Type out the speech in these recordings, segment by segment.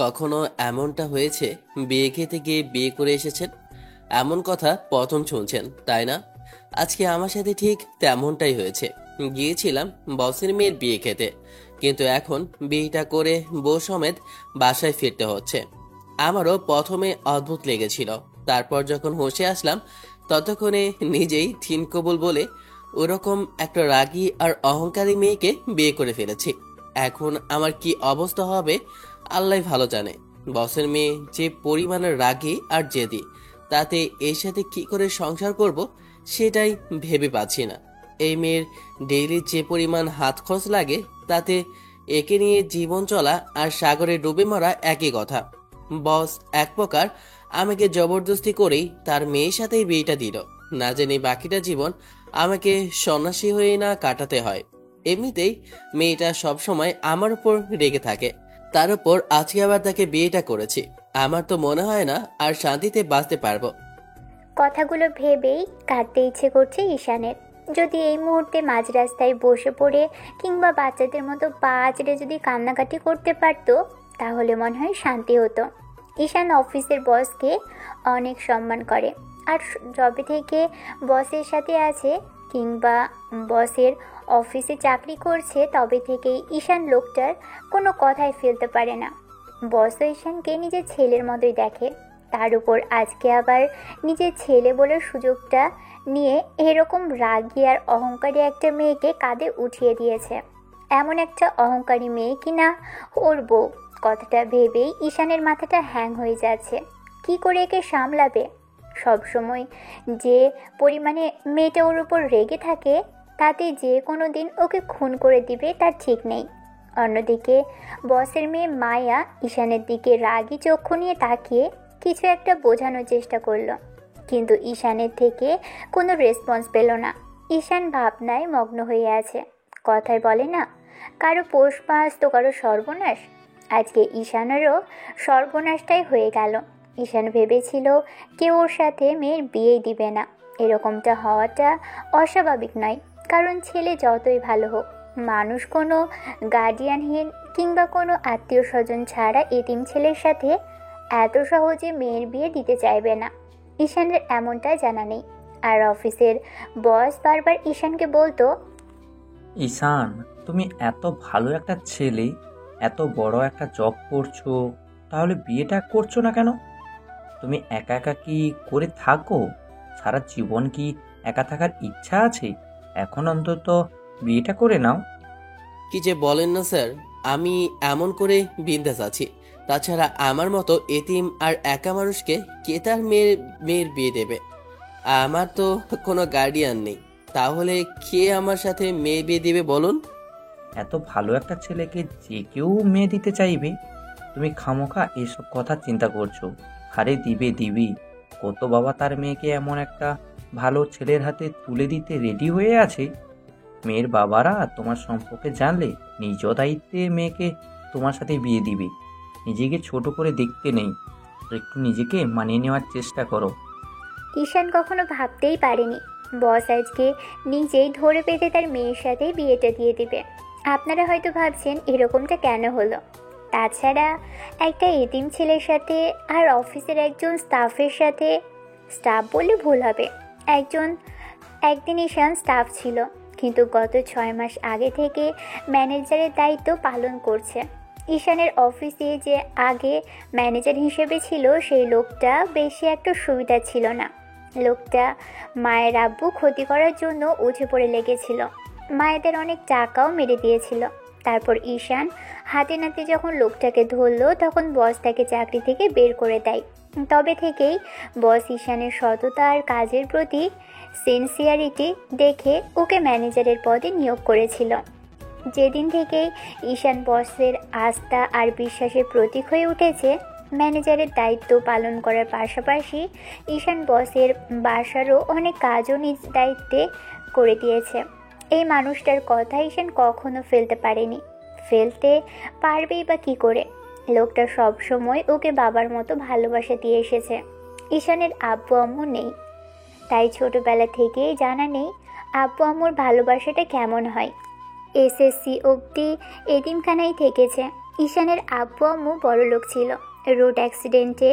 কখনো এমনটা হয়েছে বিয়ে খেতে গিয়ে বিয়ে করে এসেছেন? এমন কথা প্রথম শুনছেন তাই না? আজকে আমার সাথে ঠিক তেমনটাই হয়েছে। গিয়েছিলাম বসের মেয়ের বিয়ে খেতে, কিন্তু এখন বিয়েটা করে বউ সমেত বাসায় ফিরতে হচ্ছে। আমারও প্রথমে অদ্ভুত লেগেছিল, তারপর যখন হোশে আসলাম ততক্ষণে নিজেই থিন কবুল বলে ওরকম একটা রাগী আর অহংকারী মেয়েকে বিয়ে করে ফেলেছি। এখন আমার কি অবস্থা হবে আল্লাহ ভালো জানে। বসের মেয়ে যে পরিমাণের রাগী আর জেদি, তাতে এর সাথে কি করে সংসার করব সেটাই ভেবে পাচ্ছি না। এই মেয়ের ডেইলি যে পরিমাণ হাত খরচ লাগে, তাতে একে নিয়ে জীবন চলা আর সাগরে ডুবে মরা একই কথা। বস এক প্রকার আমাকে জবরদস্তি করেই তার মেয়ের সাথেই বিয়েটা দিল, না জানি বাকিটা জীবন আমাকে সন্ন্যাসী হয়ে না কাটাতে হয়। এমনিতেই মেয়েটা সবসময় আমার উপর রেগে থাকে, তার উপর আজকে আবার তাকে বিয়েটা করেছি। আমার তো মনে হয় না আর শান্তিতে বাঁচতে পারবো। কথাগুলো ভেবেই কাঁদতে ইচ্ছে করছে ঈশানের। যদি এই মুহূর্তে মাঝ রাস্তায় বসে পড়ে কিংবা বাচ্চাদের মতো পা আঁচড়ে যদি কান্নাকাটি করতে পারতো, তাহলে মনে হয় শান্তি হতো। ঈশান অফিসের বসকে অনেক সম্মান করে, আর যবে থেকে বসের সাথে আছে কিংবা বসের অফিসে চাকরি করছে, তবে থেকেই ঈশান লোকটার কোনো কথাই ফেলতে পারে না। বসও ঈশানকে নিজের ছেলের মতোই দেখে। তার উপর আজকে আবার নিজের ছেলে বলার সুযোগটা নিয়ে এরকম রাগী আর অহংকারী একটা মেয়েকে কাঁধে উঠিয়ে দিয়েছে। এমন একটা অহংকারী মেয়ে কিনা ওর বউ, কথাটা ভেবেই ঈশানের মাথাটা হ্যাং হয়ে যাচ্ছে। কি করে একে সামলাবে? সবসময় যে পরিমাণে মেয়েটা ওর উপর রেগে থাকে, তাতে যে কোনো দিন ওকে খুন করে দিবে তার ঠিক নেই। অন্যদিকে বসের মেয়ে মায়া ঈশানের দিকে রাগী চক্ষু নিয়ে তাকিয়ে কিছু একটা বোঝানোর চেষ্টা করলো, কিন্তু ঈশানের থেকে কোনো রেসপন্স পেল না। ঈশান ভাবনায় মগ্ন হয়ে আছে। কথায় বলে না, কারো পৌষ মাস তো কারো সর্বনাশ। আজকে ঈশানেরও সর্বনাশটাই হয়ে গেল। ঈশান ভেবেছিল কেউ ওর সাথে মেয়ের বিয়েই দিবে না। এরকমটা হওয়াটা অস্বাভাবিক নয়, কারণ ছেলে যতই ভালো হোক, মানুষ কোনো গার্ডিয়ানহীন কিংবা কোনো আত্মীয় স্বজন ছাড়া এতিম ছেলের সাথে এত সহজে মেয়ের বিয়ে দিতে চাইবে না। ঈশানের এমনটা জানা নেই। আর অফিসের বস বারবার ঈশানকে বলতো, ঈশান, তুমি এত ভালো একটা ছেলে, এত বড় একটা জব করছো, তাহলে বিয়েটা করছো না কেন? তুমি একা একা কি করে থাকো? সারা জীবন কি একা থাকার ইচ্ছা আছে? এখন অন্তত বিয়েটা করে নাও। কি যে বলেন না স্যার, আমি এমন করে বিন্দাস আছি। তাছাড়া আমার মতো এতিম আর একা মানুষকে কে তার মেয়ের মেয়ের বিয়ে দেবে? আমার তো কোনো গার্ডিয়ান নেই, তাহলে কে আমার সাথে মেয়ে বিয়ে দিবে বলুন? এত ভালো একটা ছেলেকে যে কেউ মেয়ে দিতে চাইবে, তুমি খামোখা এসব কথা চিন্তা করছো। আরে দিবে দিবি, কত বাবা তার মেয়েকে এমন একটা ভালো ছেলের হাতে তুলে দিতে রেডি হয়ে আছে। মেয়ের বাবারা তোমার সম্পর্কে জানলে নিজ দায়িত্বে মেয়েকে তোমার সাথে বিয়ে দিবে। নিজেকে ছোট করে দেখতে নেই, একটু নিজেকে মানিয়ে নেওয়ার চেষ্টা করো। ঈশান কখনো ভাবতেই পারেনি বস আজকে নিজেই ধরে পেতে তার মেয়ের সাথে বিয়েটা দিয়ে দিবে। আপনারা হয়তো ভাবছেন এরকমটা কেন হলো। তাছাড়া একটা এতিম ছেলের সাথে আর অফিসের একজন স্টাফের সাথে, স্টাফ বললে ভুল হবে, একদিন ঈশান স্টাফ ছিল, কিন্তু গত 6 মাস আগে থেকে ম্যানেজারের দায়িত্ব পালন করছে। ঈশানের অফিসে যে আগে ম্যানেজার হিসেবে ছিল, সেই লোকটা বেশি একটা সুবিধা ছিল না। লোকটা মায়ের আব্বু ক্ষতি করার জন্য উঠে পড়ে লেগেছিল, মায়েদের অনেক টাকাও মেরে দিয়েছিল। তারপর ঈশান হাতে নাতে যখন লোকটাকে ধরলো, তখন বস তাকে চাকরি থেকে বের করে দেয়। তবে থেকেই বস ঈশানের সততা আর কাজের প্রতি সিনসিয়ারিটি দেখে ওকে ম্যানেজারের পদে নিয়োগ করেছিল। যেদিন থেকেই ঈশান বসের আস্থা আর বিশ্বাসের প্রতীক হয়ে উঠেছে, ম্যানেজারের দায়িত্ব পালন করার পাশাপাশি ঈশান বসের বাসারও অনেক কাজও নিজ দায়িত্বে করে দিয়েছে। এই মানুষটার কথা ঈশান কখনো ফেলতে পারেনি। ফেলতে পারবেই বা কী করে? লোকটা সবসময় ওকে বাবার মতো ভালোবাসা দিয়ে এসেছে। ঈশানের আব্বু আম্মু নেই, তাই ছোটবেলা থেকেই জানা নেই আব্বু আম্মুর ভালোবাসাটা কেমন হয়। এসএসসি অবধি এতিমখানায় থেকেছে, ঈশানের আব্বু আম্মু বড়লোক ছিল। রোড অ্যাক্সিডেন্টে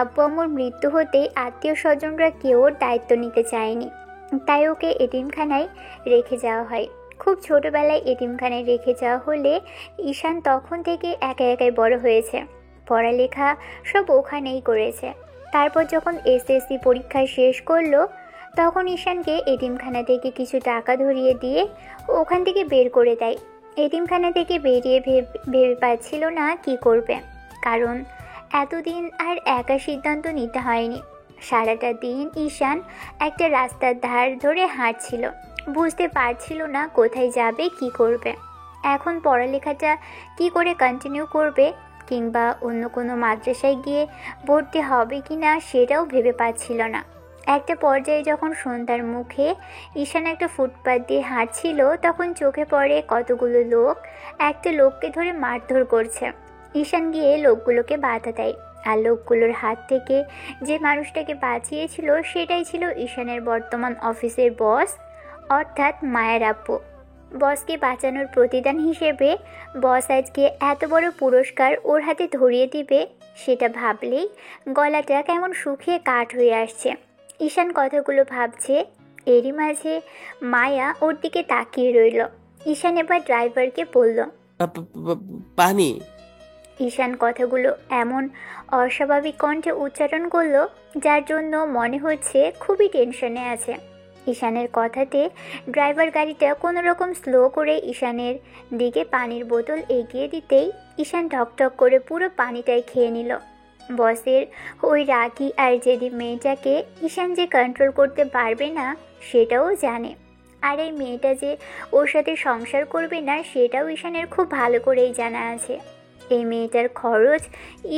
আব্বু আম্মুর মৃত্যু হতেই আত্মীয় স্বজনরা কেউ ওর দায়িত্ব নিতে চায়নি, তাই ওকে এতিমখানায় রেখে যাওয়া হয়। খুব ছোটবেলায় এতিমখানায় রেখে যাওয়া হলে ঈশান তখন থেকে একা একাই বড় হয়েছে। পড়ালেখা সব ওখানেই করেছে। তারপর যখন এসএসসি পরীক্ষা শেষ করলো, তখন ঈশানকে এতিমখানা থেকে কিছু টাকা ধরিয়ে দিয়ে ওখান থেকে বের করে দেয়। এতিমখানা থেকে বেরিয়ে ভেবে পাচ্ছিল না কি করবে, কারণ এতদিন আর একা সিদ্ধান্ত নিতে হয়নি। সারাটা দিন ঈশান একটা রাস্তার ধার ধরে হাঁটছিল, বুঝতে পারছিল না কোথায় যাবে, কি করবে। এখন পড়ালেখাটা কি করে কন্টিনিউ করবে, কিংবা অন্য কোনো মাদ্রাসায় গিয়ে ভর্তি হবে কি না সেটাও ভেবে পাচ্ছিল না। একটা পর্যায়ে যখন সন্ধ্যার মুখে ঈশান একটা ফুটপাত দিয়ে হাঁটছিল, তখন চোখে পড়ে কতগুলো লোক একটা লোককে ধরে মারধর করছে। ঈশান গিয়ে লোকগুলোকে বাধা দেয়, আর লোকগুলোর হাত থেকে যে মানুষটাকে বাঁচিয়েছিল সেটাই ছিল ঈশানের বর্তমান অফিসের বস, অর্থাৎ মায়ের আব্বু। বসকে বাঁচানোর প্রতিদান হিসেবে বস আজকে এত বড় পুরস্কার ওর হাতে ধরিয়ে দিবে, সেটা ভাবলেই গলাটা কেমন শুকিয়ে কাঠ হয়ে আসছে। ঈশান কথাগুলো ভাবছে, এরই মাঝে মায়া ওর দিকে তাকিয়ে রইল। ঈশান এবার ড্রাইভারকে বলল, পানি। ঈশান কথাগুলো এমন অস্বাভাবিক কণ্ঠে উচ্চারণ করলো, যার জন্য মনে হচ্ছে খুবই টেনশনে আছে। ঈশানের কথাতে ড্রাইভার গাড়িটা কোনো রকম স্লো করে ঈশানের দিকে পানির বোতল এগিয়ে দিতেই ঈশান ঢকঢক করে পুরো পানিটাই খেয়ে নিল। বসের ওই রাগী আর জেদি মেয়েটাকে ঈশান যে কন্ট্রোল করতে পারবে না সেটাও জানে, আর এই মেয়েটা যে ওর সাথে সংসার করবে না সেটাও ঈশানের খুব ভালো করেই জানা আছে। এই মেয়েটার খরচ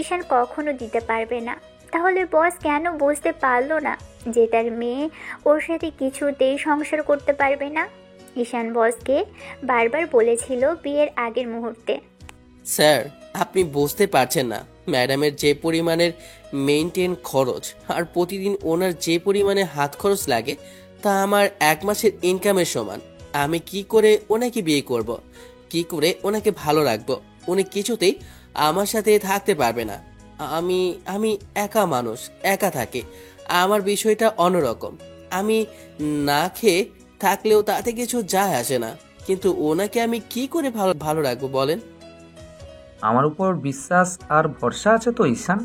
ঈশান কখনো দিতে পারবে না। তাহলে বস কেন বুঝতে পারলো না যে তার মেয়ে ওর সাথে কিছুতেই সংসার করতে পারবে না? ঈশান বসকে বারবার বলেছিল বিয়ের আগের মুহূর্তে, স্যার, আপনি বুঝতে পারছেন না, ম্যাডামের যে পরিমাণের মেইনটেন খরচ আর প্রতিদিন ওনার যে পরিমাণে হাত খরচ লাগে তা আমার 1 মাসের ইনকামের সমান। আমি কি করে ওনাকে বিয়ে করব? কি করে ওনাকে ভালো রাখবো? উনি কিছুতেই আমার সাথে থাকতে পারবে না। আমি আমি একা মানুষ, একা থাকি। আমার বিষয়টা অন্যরকম। আমি না খেয়ে থাকলেও তাতে কিছু যায় আসে না, কিন্তু ওনাকে আমি কি করে ভালো ভালো রাখবো বলেন? আমার উপর বিশ্বাস আর ভরসা আছে তো ঈশান?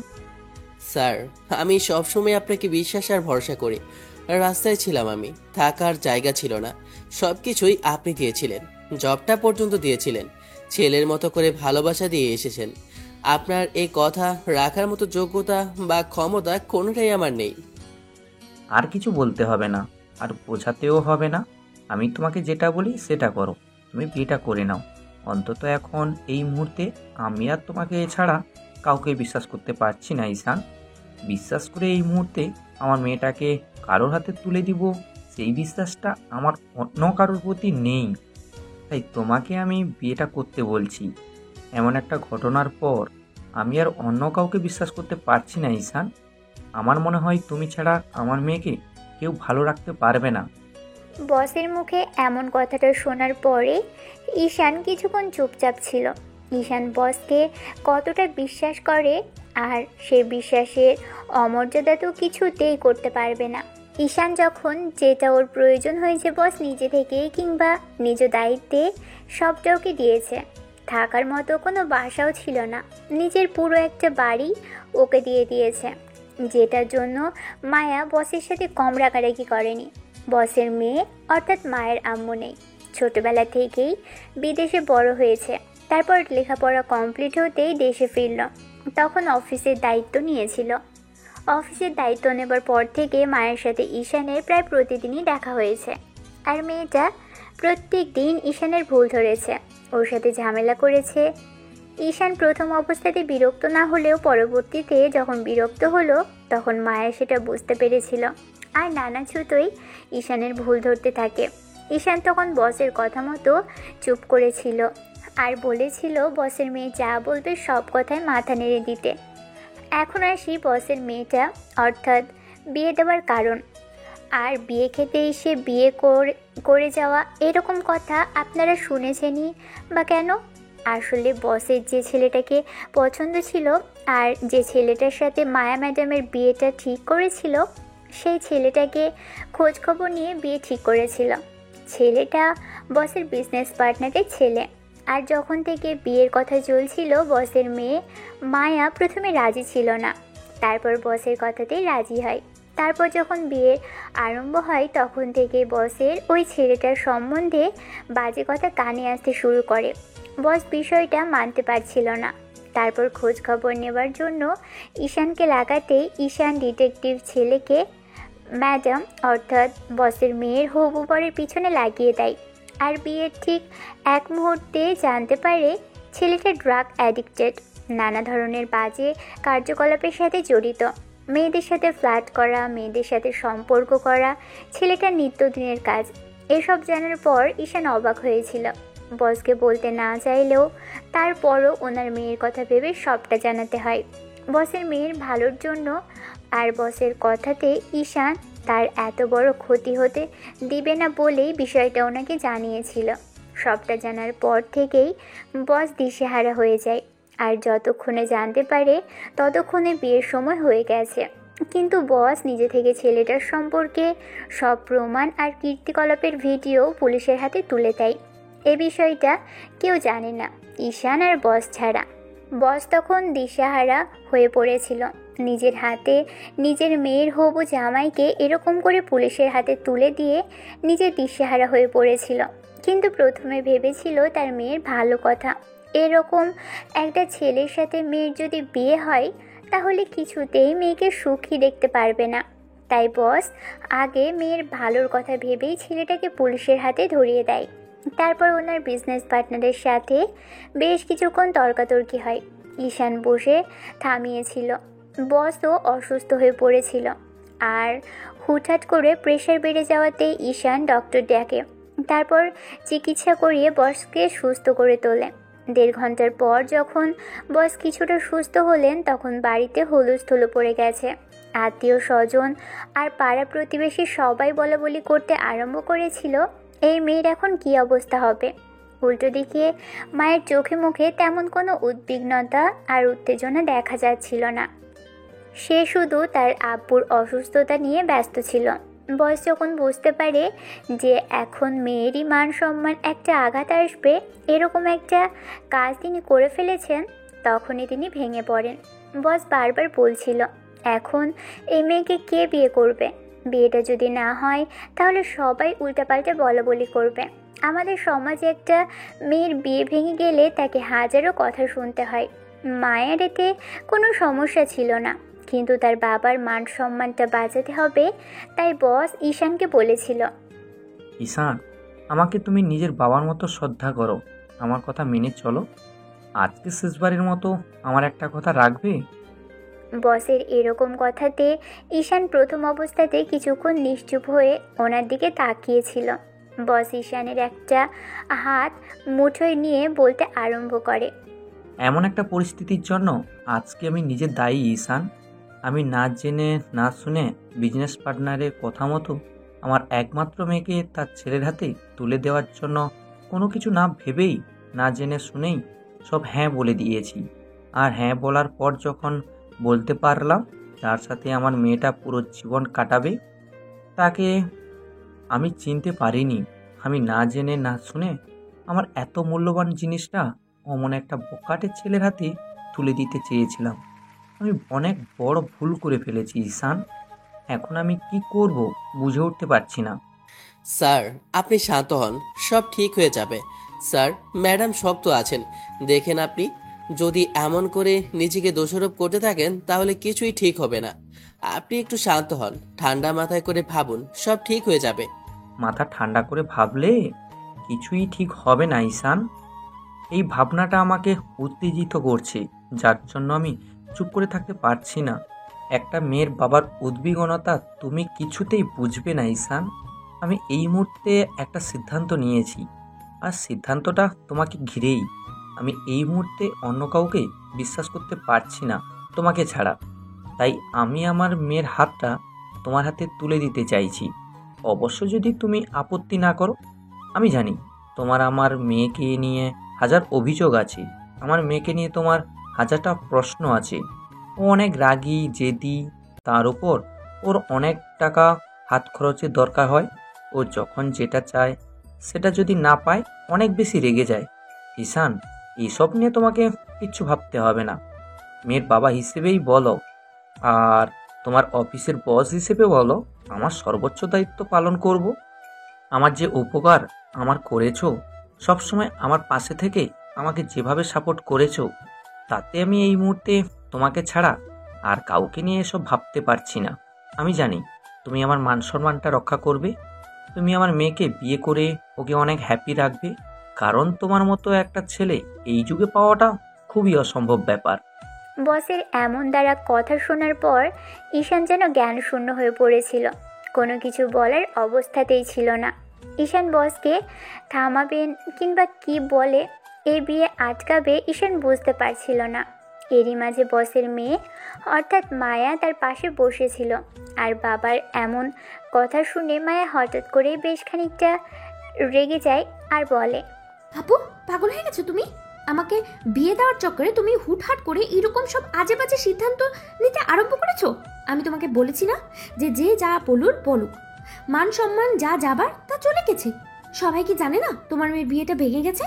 স্যার, আমি সবসময় আপনাকে বিশ্বাস আর ভরসা করি। রাস্তায় ছিলাম আমি, থাকার জায়গা ছিল না, সবকিছুই আপনি দিয়েছিলেন, জবটা পর্যন্ত দিয়েছিলেন, ছেলের মতো করে ভালোবাসা দিয়ে এসেছেন। আপনার এই কথা রাখার মতো যোগ্যতা বা ক্ষমতা কোনোটাই আমার নেই। আর কিছু বলতে হবে না, আর বোঝাতেও হবে না। আমি তোমাকে যেটা বলি সেটা করো, তুমি বিয়েটা করে নাও। অন্তত এখন এই মুহূর্তে আমি আর তোমাকে এছাড়া কাউকে বিশ্বাস করতে পারছি না ঈশান। বিশ্বাস করে এই মুহূর্তে আমার মেয়েটাকে কারোর হাতে তুলে দিব, সেই বিশ্বাসটা আমার অন্য কারোর প্রতি নেই। তাই তোমাকে আমি বিয়েটা করতে বলছি। এমন একটা ঘটনার পর আমি আর অন্য কাউকে বিশ্বাস করতে পারছি না ঈশান। আমার মনে হয় তুমি ছাড়া আমার মেয়েকে কেউ ভালো রাখতে পারবে না। বসের মুখে এমন কথাটা শোনার পরে ঈশান কিছুক্ষণ চুপচাপ ছিল। ঈশান বসকে কতটা বিশ্বাস করে, আর সে বিশ্বাসের অমর্যাদা তো কিছুতেই করতে পারবে না। ঈশান যখন যেটা ওর প্রয়োজন হয়েছে বস নিজে থেকেই কিংবা নিজ দায়িত্বে সবটা ওকে দিয়েছে। থাকার মতো কোনো বাসাও ছিল না, নিজের পুরো একটা বাড়ি ওকে দিয়ে দিয়েছে, যেটার জন্য মায়া বসের সাথে কম রাগারাগি করেনি। বসের মেয়ে অর্থাৎ মায়ের আম্মু নেই, ছোটবেলা থেকেই বিদেশে বড় হয়েছে। তারপর লেখাপড়া কমপ্লিট হতেই দেশে ফিরল, তখন অফিসের দায়িত্ব নিয়েছিল। অফিসের দায়িত্ব নেবার পর থেকে মায়ের সাথে ঈশানের প্রায় প্রতিদিনই দেখা হয়েছে, আর মেয়েটা প্রত্যেক দিন ঈশানের ভুল ধরেছে, ওর সাথে ঝামেলা করেছে। ঈশান প্রথম অবস্থাতে বিরক্ত না হলেও পরবর্তীতে যখন বিরক্ত হলো তখন মায়া সেটা বুঝতে পেরেছিল, আর নানা ছুতোই ঈশানের ভুল ধরতে থাকে। ঈশান তখন বসের কথা মতো চুপ করেছিল আর বলেছিল বসের মেয়ে যা বলবে সব কথায় মাথা নেড়ে দিতে। এখন আসি বসের মেয়েটা অর্থাৎ বিয়ে দেওয়ার কারণ। আর বিয়ে খেতে এসে বিয়ে করে যাওয়া এরকম কথা আপনারা শুনেছেনই বা কেন? আসলে বসের যে ছেলেটাকে পছন্দ ছিল আর যে ছেলেটার সাথে মায়া ম্যাডামের বিয়েটা ঠিক করেছিল, সেই ছেলেটাকে খোঁজ খবর নিয়ে বিয়ে ঠিক করেছিল। ছেলেটা বসের বিজনেস পার্টনারের ছেলে। আর যখন থেকে বিয়ের কথা চলছিল, বসের মেয়ে মায়া প্রথমে রাজি ছিল না, তারপর বসের কথাতেই রাজি হয়। তারপর যখন বিয়ের আরম্ভ হয়, তখন থেকে বসের ওই ছেলেটার সম্বন্ধে বাজে কথা কানে আসতে শুরু করে। বস বিষয়টা মানতে পারছিল না। তারপর খোঁজ খবর নেবার জন্য ঈশানকে লাগাতেই ঈশান ডিটেকটিভ ছেলেকে ম্যাডাম অর্থাৎ বসের মেয়ের হবু বরের পিছনে লাগিয়ে দেয়। আর বিয়ের ঠিক এক মুহূর্তে জানতে পারে ছেলেটা ড্রাগ অ্যাডিক্টেড, নানা ধরনের বাজে কার্যকলাপের সাথে জড়িত। মেয়েদের সাথে ফ্ল্যাট করা, মেয়েদের সাথে সম্পর্ক করা ছেলেটার নিত্যদিনের কাজ। এসব জানার পর ঈশান অবাক হয়েছিল। বসকে বলতে না চাইলেও তারপরও ওনার মেয়ের কথা ভেবে সবটা জানাতে হয় বসের মেয়ের ভালোর জন্য। আর বসের কথাতে ঈশান তার এত বড় ক্ষতি হতে দিবে না বলেই বিষয়টা ওনাকে জানিয়েছিল। সবটা জানার পর থেকেই বস দিশেহারা হয়ে যায়। আর যতক্ষণে জানতে পারে ততক্ষণে বিয়ের সময় হয়ে গেছে। কিন্তু বস নিজে থেকে ছেলেটার সম্পর্কে সব প্রমাণ আর কীর্তিকলাপের ভিডিও পুলিশের হাতে তুলে দেয়। এ বিষয়টা কেউ জানে না, ঈশান আর বস ছাড়া। বস তখন দিশেহারা হয়ে পড়েছিল। নিজের হাতে নিজের মেয়ের হবু জামাইকে এরকম করে পুলিশের হাতে তুলে দিয়ে নিজে দিশেহারা হয়ে পড়েছিল। কিন্তু প্রথমে ভেবেছিল তার মেয়ের ভালো কথা। এরকম একটা ছেলের সাথে মেয়ের যদি বিয়ে হয় তাহলে কিছুতেই মেয়েকে সুখী দেখতে পারবে না। তাই বস আগে মেয়ের ভালোর কথা ভেবেই ছেলেটাকে পুলিশের হাতে ধরিয়ে দেয়। তারপর ওনার বিজনেস পার্টনারের সাথে বেশ কিছুক্ষণ তর্কাতর্কি হয়। ঈশান বসে থামিয়েছিল। বসও অসুস্থ হয়ে পড়েছিল। আর হুটহাট করে প্রেশার বেড়ে যাওয়াতে ঈশান ডক্টর ডাকে। তারপর চিকিৎসা করিয়ে বসকে সুস্থ করে তোলে। 1.5 ঘন্টার পর যখন বস কিছুটা সুস্থ হলেন, তখন বাড়িতে হুলস্থুলো পড়ে গেছে। আত্মীয় স্বজন আর পাড়া প্রতিবেশী সবাই বলাবলি করতে আরম্ভ করেছিল এই মেয়ের এখন কী অবস্থা হবে। উল্টো দিকে মায়ের চোখে মুখে তেমন কোনো উদ্বিগ্নতা আর উত্তেজনা দেখা যাচ্ছিল না। সে শুধু তার আব্বুর অসুস্থতা নিয়ে ব্যস্ত ছিল। বস যখন বুঝতে পারে যে এখন মেয়েরই মান সম্মান একটা আঘাত আসবে, এরকম একটা কাজ তিনি করে ফেলেছেন, তখনই তিনি ভেঙে পড়েন। বস বারবার বলছিল, এখন এই মেয়েকে কে বিয়ে করবে? বিয়েটা যদি না হয় তাহলে সবাই উল্টাপাল্টা বলাবলি করবে। আমাদের সমাজে একটা মেয়ের বিয়ে ভেঙে গেলে তাকে হাজারো কথা শুনতে হয়। মায়ের এতে কোনো সমস্যা ছিল না, কিন্তু তার বাবার মান সম্মানটা বাঁচাতে হবে। তাই বস ঈশানকে বলেছিল, ঈশান, আমাকে তুমি নিজের বাবার মতো শ্রদ্ধা করো, আমার কথা মেনে চলো। আজকে শেষবারের মতো আমার একটা কথা রাখবে? বসের এরকম কথাতে ঈশান প্রথম অবস্থাতে কিছুক্ষণ নিশ্চুপ হয়ে ওনার দিকে তাকিয়েছিল। বস ঈশানের একটা হাত মুঠোয় নিয়ে বলতে আরম্ভ করে, এমন একটা পরিস্থিতির জন্য আজকে আমি নিজে দায়ী ঈশান। আমি না জেনে না শুনে বিজনেস পার্টনারের কথা মতো আমার একমাত্র মেয়েকে তার ছেলের হাতে তুলে দেওয়ার জন্য কোনো কিছু না ভেবেই, না জেনে শুনেই সব হ্যাঁ বলে দিয়েছি। আর হ্যাঁ বলার পর যখন বলতে পারলাম যার সাথে আমার মেয়েটা পুরো জীবন কাটাবে, তাকে আমি চিনতে পারিনি। আমি না জেনে না শুনে আমার এত মূল্যবান জিনিসটা অমন একটা বোকাটের ছেলের হাতে তুলে দিতে চেয়েছিলাম। আমি অনেক বড় ভুল করে ফেলেছি ঈশান। এখন আমি কি করব বুঝে উঠতে পারছি না। স্যার, আপনি শান্ত হন, সব ঠিক হয়ে যাবে। স্যার, ম্যাডাম সব তো আছেন, দেখেন আপনি যদি এমন করে নিজেকে দোষারোপ করতে থাকেন তাহলে কিছুই ঠিক হবে না। আপনি একটু শান্ত হন, ঠান্ডা মাথায় করে ভাবুন, সব ঠিক হয়ে যাবে। মাথা ঠান্ডা করে ভাবলে কিছুই ঠিক হবে না ঈশান। এই ভাবনাটা আমাকে উত্তেজিত করছে, যার জন্য আমি চুপ করে থাকতে পারছি না। একটা মেয়ের বাবার উদ্বিগ্নতা তুমি কিছুতেই বুঝবে না ঈশান। আমি এই মুহূর্তে একটা সিদ্ধান্ত নিয়েছি, আর সিদ্ধান্তটা তোমাকে ঘিরেই। আমি এই মুহূর্তে অন্য কাউকে বিশ্বাস করতে পারছি না তোমাকে ছাড়া। তাই আমি আমার মেয়ের হাতটা তোমার হাতে তুলে দিতে চাইছি। অবশ্য যদি তুমি আপত্তি না করো। আমি জানি তোমার আমার মেয়েকে নিয়ে হাজার অভিযোগ আছে, আমার মেয়েকে নিয়ে তোমার হাজারটা প্রশ্ন আছে। ও অনেক রাগী, জেদি, তার উপর ওর অনেক টাকা হাত খরচের দরকার হয়। ও যখন যেটা চায় সেটা যদি না পায় অনেক বেশি রেগে যায়। ঈশান, এইসব নিয়ে তোমাকে কিচ্ছু ভাবতে হবে না। মেয়ের বাবা হিসেবেই বলো আর তোমার অফিসের বস হিসেবে বলো, আমার সর্বোচ্চ দায়িত্ব পালন করব। আমার যে উপকার আমার করেছো, সবসময় আমার পাশে থেকে আমাকে যেভাবে সাপোর্ট করেছো, তাতে আমি এই মুহূর্তে তোমাকে ছাড়া আর কাউকে নিয়ে এসব ভাবতে পারছি না। আমি জানি তুমি আমার মান সম্মানটা রক্ষা করবে। তুমি আমার মেয়েকে বিয়ে করে ওকে অনেক হ্যাপি রাখবে, কারণ তোমার মতো একটা ছেলে এই যুগে পাওয়াটা খুবই অসম্ভব ব্যাপার। বসের এমন দ্বারা কথা শোনার পর ঈশান যেন জ্ঞান শূন্য হয়ে পড়েছিল, কোনো কিছু বলার অবস্থাতেই ছিল না। ঈশান বসকে থামাবেন কিংবা কি বলে এই বিয়ে আটকাবে ঈশান বুঝতে পারছিল না। এরই মাঝে বসের মেয়ে অর্থাৎ মায়া তার পাশে বসেছিল, আর বাবার এমন কথা শুনে মায়া হঠাৎ করে বেশ খানিকটা রেগে যায় আর বলে, আপু, পাগল হয়ে গেছো তুমি? আমাকে বিয়ে দেওয়ার চক্করে তুমি হুটহাট করে এরকম সব আজে বাজে সিদ্ধান্ত নিতে আরম্ভ করেছো। আমি তোমাকে বলেছি না যে যে যা বলুক, মান সম্মান যা যাবার তা চলে গেছে। সবাই কি জানে না তোমার মেয়ের বিয়েটা ভেঙে গেছে?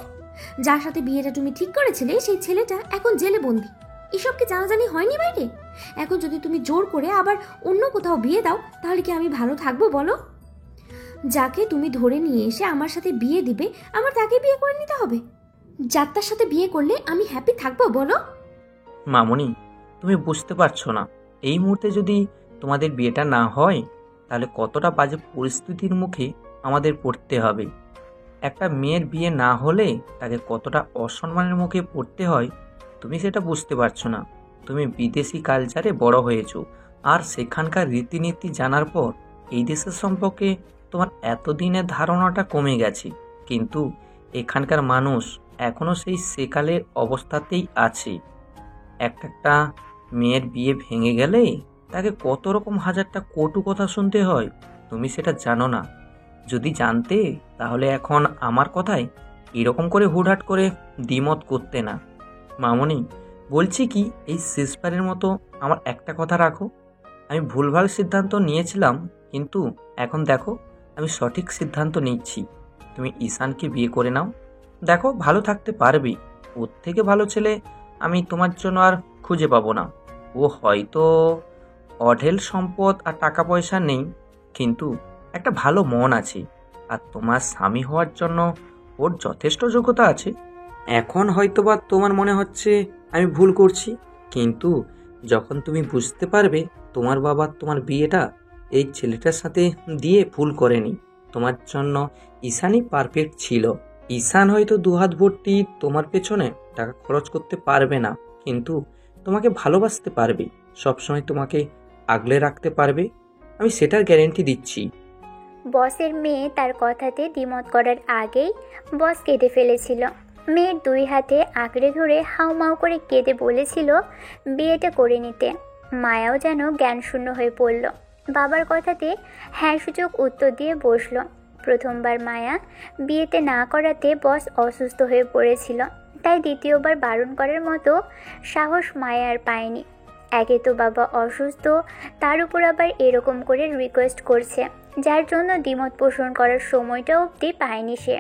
যার সাথে বিয়েটা তুমি ঠিক করেছিলে সেই ছেলেটা এখন জেলে বন্দি। এসব কি জানাজানি হয়নি বাইরে? এখন যদি তুমি জোর করে আবার অন্য কোথাও বিয়ে দাও, তাহলে কি আমি ভালো থাকবো বলো? যাকে তুমি ধরে নিয়ে এসে আমার সাথে বিয়ে দিবে, আমার তাকে বিয়ে করে নিতে হবে। যাত্রার সাথে বিয়ে করলে আমি হ্যাপি থাকবো বলো? মামুনি, তুমি বুঝতে পারছো না, এই মুহূর্তে যদি তোমাদের বিয়েটা না হয় তাহলে কতটা বাজে পরিস্থিতির মুখে আমাদের পড়তে হবে। একটা মেয়ের বিয়ে না হলে তাকে কতটা অসম্মানের মুখে পড়তে হয় তুমি সেটা বুঝতে পারছো না। তুমি বিদেশি কালচারে বড় হয়েছো, আর সেখানকার রীতিনীতি জানার পর এই দেশের সম্পর্কে তোমার এতদিনের ধারণাটা কমে গেছে। কিন্তু এখানকার মানুষ এখনও সেই সেকালের অবস্থাতেই আছে। একটা মেয়ের বিয়ে ভেঙে গেলে তাকে কত রকম হাজারটা কটু কথা শুনতে হয়, তুমি সেটা জানো না। যদি জানতে তাহলে এখন আমার কথায় এরকম করে হুটহাট করে দ্বিমত করতে না। মামনি, বলছি কি, এই শেষবারের মতো আমার একটা কথা রাখো। আমি ভুলভাল সিদ্ধান্ত নিয়েছিলাম, কিন্তু এখন দেখো আমি সঠিক সিদ্ধান্ত নিচ্ছি। তুমি ঈশানকে বিয়ে করে নাও, দেখো ভালো থাকতে পারবি। ওর থেকে ভালো ছেলে আমি তোমার জন্য আর খুঁজে পাবো না। ও হয়তো অঢেল সম্পদ আর টাকা পয়সা নেই, কিন্তু একটা ভালো মন আছে, আর তোমার স্বামী হওয়ার জন্য ওর যথেষ্ট যোগ্যতা আছে। এখন হয়তোবা তোমার মনে হচ্ছে আমি ভুল করছি, কিন্তু যখন তুমি বুঝতে পারবে তোমার বাবা তোমার বিয়েটা এই ছেলেটার সাথে দিয়ে ভুল করেনি, তোমার জন্য ঈশানই পারফেক্ট ছিল। ঈশান হয়তো দুহাত ভর্তি তোমার পেছনে টাকা খরচ করতে পারবে না, কিন্তু তোমাকে ভালোবাসতে পারবে, সবসময় তোমাকে আগলে রাখতে পারবে, আমি সেটার গ্যারেন্টি দিচ্ছি। বসের মেয়ে তার কথাতে দ্বিমত করার আগেই বস কেঁদে ফেলেছিল। মেয়ের দুই হাতে আঁকড়ে ধরে হাউমাউ করে কেঁদে বলেছিল বিয়েটা করে নিতে। মায়াও যেন জ্ঞানশূন্য হয়ে পড়ল। বাবার কথাতে হ্যাঁ সূচক উত্তর দিয়ে বসলো। প্রথমবার মায়া বিয়েতে না করাতে বস অসুস্থ হয়ে পড়েছিল, তাই দ্বিতীয়বার বারণ করার মতো সাহস মায়া আর পায়নি। একে তো বাবা অসুস্থ, তার উপর আবার এরকম করে রিকোয়েস্ট করছে, যার জন্য দ্বিমত পোষণ করার সময়টা অবধি পায়নি সে।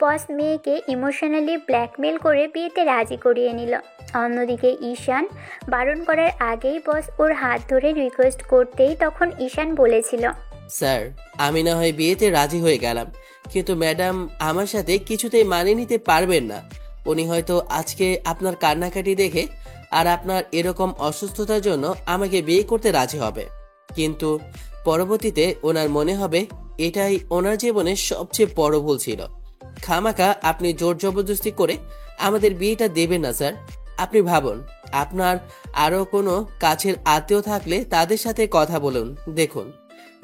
বস মেয়েকে ইমোশনালি ব্ল্যাকমেল করে বিয়েতে রাজি করিয়ে নিল। অন্যদিকে ঈশান বারণ করার আগেই বস ওর হাত ধরে রিকোয়েস্ট করতেই তখন ঈশান বলেছিল, স্যার, আমি না হয় বিয়েতে রাজি হয়ে গেলাম, কিন্তু ম্যাডাম আমার সাথে কিছুতেই মানিয়ে নিতে পারবেন না। উনি হয়তো আজকে আপনার কান্নাকাটি দেখে আর আপনার এরকম অসুস্থতার জন্য আমাকে বিয়ে করতে রাজি হবে, কিন্তু পরবর্তীতে ওনার মনে হবে এটাই ওনার জীবনের সবচেয়ে বড় ভুল ছিল। খামাকা আপনি জোর জবরদস্তি করে আমাদের বিয়েটা দেবেন না স্যার। আপনি ভাবুন, আপনার আরো কোনো কাছের আত্মীয় থাকলে তাদের সাথে কথা বলুন। দেখুন,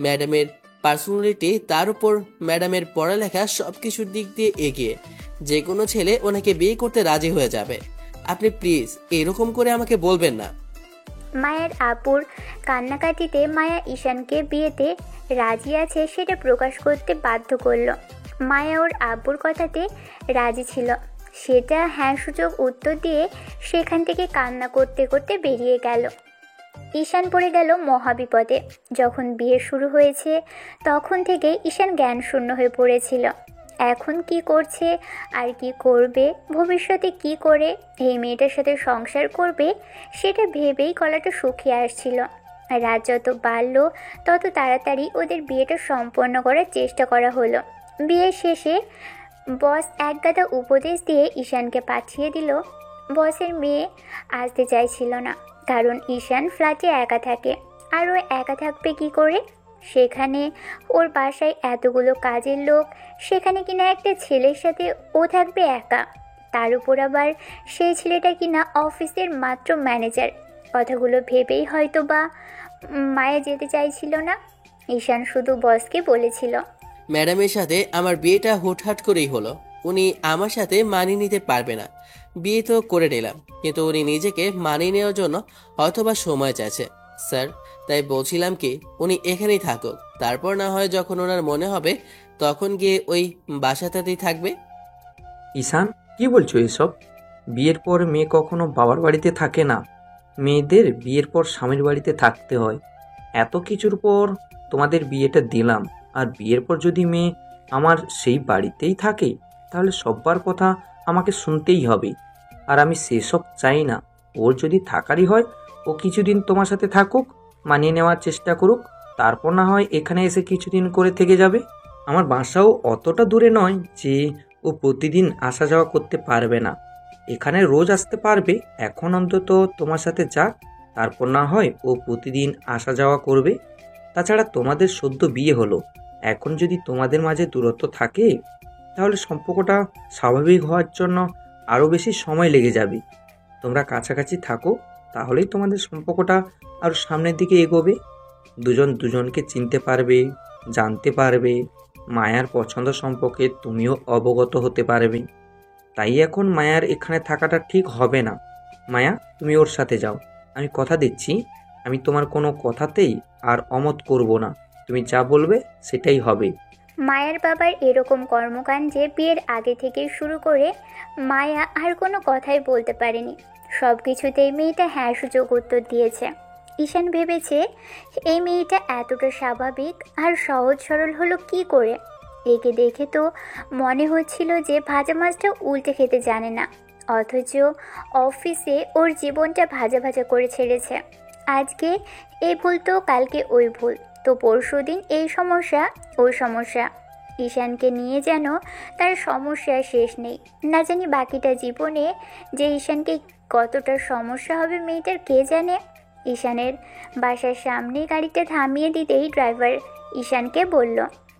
ম্যাডামের পার্সোনালিটি, তার উপর ম্যাডামের পড়ালেখা, সবকিছুর দিক দিয়ে এগিয়ে, যে কোনো ছেলে ওনাকে বিয়ে করতে রাজি হয়ে যাবে। আপনি প্লিজ এরকম করে আমাকে বলবেন না। মায়ের আপুর কান্নাকাটিতে মায়া ঈশানকে বিয়েতে রাজি আছে সেটা প্রকাশ করতে বাধ্য করলো। মায়া ওর আব্বুর কথাতে রাজি ছিল, সেটা হ্যাঁ সূচক উত্তর দিয়ে সেখান থেকে কান্না করতে করতে বেরিয়ে গেল। ঈশান পড়ে গেল মহাবিপদে। যখন বিয়ে শুরু হয়েছে তখন থেকে ঈশান জ্ঞান শূন্য হয়ে পড়েছিল। এখন কি করছে আর কি করবে, ভবিষ্যতে কি করে এই মেয়েটার সাথে সংসার করবে, সেটা ভেবেই গলাটা শুকিয়ে আসছিল। রাত যত বাড়ল তত তাড়াতাড়ি ওদের বিয়েটা সম্পন্ন করার চেষ্টা করা হলো। বিয়ের শেষে বস একগাদা উপদেশ দিয়ে ঈশানকে পাঠিয়ে দিল। বসের মেয়ে আসতে চাইছিল না, কারণ ঈশান ফ্ল্যাটে একা থাকে। আর ও একা থাকবে কি করে? সেখানে ওর বাসায় এতগুলো কাজের লোক, সেখানে কিনা একটা ছেলের সাথে ও থাকবে একা। তার উপর আবার সেই ছেলেটা কিনা অফিসের মাত্র ম্যানেজার। কথাগুলো ভেবেই হয়তো বা মায়া যেতে চাইছিল না। ঈশান শুধু বসকে বলেছিল, ম্যাডামের সাথে আমার বিয়েটা হুটহাট করেই হলো। উনি আমার সাথে মানিয়ে নিতে পারবে না। বিয়ে তো করে নিলাম, কিন্তু উনি নিজেকে মানিয়ে নেওয়ার জন্য হয়তোবা সময় চাইছে স্যার। তাই বলছিলাম কি, উনি এখানেই থাকুক, তারপর না হয় যখন ওনার মনে হবে তখন গিয়ে ওই বাসাটাতেই থাকবে। ঈশান, কি বলছো এসব? বিয়ের পর মেয়ে কখনো বাবার বাড়িতে থাকে না। মেয়েদের বিয়ের পর স্বামীর বাড়িতে থাকতে হয়। এত কিছুর পর তোমাদের বিয়েটা দিলাম, আর বিয়ের পর যদি মেয়ে আমার সেই বাড়িতেই থাকে তাহলে সব্বার কথা আমাকে শুনতেই হবে। আর আমি সেসব চাই না। ওর যদি থাকারই হয় ও কিছুদিন তোমার সাথে থাকুক, মানিয়ে নেওয়ার চেষ্টা করুক, তারপর না হয় এখানে এসে কিছুদিন করে থেকে যাবে। আমার বাসাও অতটা দূরে নয় যে ও প্রতিদিন আসা যাওয়া করতে পারবে না। এখানে রোজ আসতে পারবে। এখন অন্তত তোমার সাথে যাক, তারপর না হয় ও প্রতিদিন আসা যাওয়া করবে। তাছাড়া তোমাদের সদ্য বিয়ে হলো, এখন যদি তোমাদের মাঝে দূরত্ব থাকে তাহলে সম্পর্কটা স্বাভাবিক হওয়ার জন্য আরও বেশি সময় লেগে যাবে। তোমরা কাছাকাছি থাকো, তাহলেই তোমাদের সম্পর্কটা আরও সামনের দিকে এগোবে। দুজন দুজনকে চিনতে পারবে, জানতে পারবে, মায়ার পছন্দ সম্পর্কে তুমিও অবগত হতে পারবে। তাই এখন মায়ার এখানে থাকাটা ঠিক হবে না। মায়া, তুমি ওর সাথে যাও। আমি কথা দিচ্ছি, আমি তোমার কোনো কথাতেই আর অমত করব না। তুমি যা বলবে সেটাই হবে। মায়ার বাবার এরকম কর্মকাণ্ডে বিয়ের আগে থেকেই শুরু করে মায়া আর কোনো কথাই বলতে পারেনি। সব কিছুতেই মেয়েটা হ্যাঁ সূচক উত্তর দিয়েছে। ঈশান ভেবেছে এই মেয়েটা এতটা স্বাভাবিক আর সহজ সরল হলো কি করে। একে দেখে তো মনে হচ্ছিল যে ভাজা মাছটা উল্টে খেতে জানে না, অথচ অফিসে ওর জীবনটা ভাজা ভাজা করে ছেড়েছে। আজকে এই ভুল তো কালকে ওই ভুল, তো পরশুদিন এই সমস্যা ওই সমস্যা। ঈশানকে নিয়ে যেন তার সমস্যার শেষ নেই। না জানি বাকিটা জীবনে যে ঈশানকে কতটা সমস্যা হবে মেয়েটার কে জানে। ঈশানের বাসার সামনে গাড়িটা থামিয়ে দিতেই ড্রাইভার ঈশানকে বলল,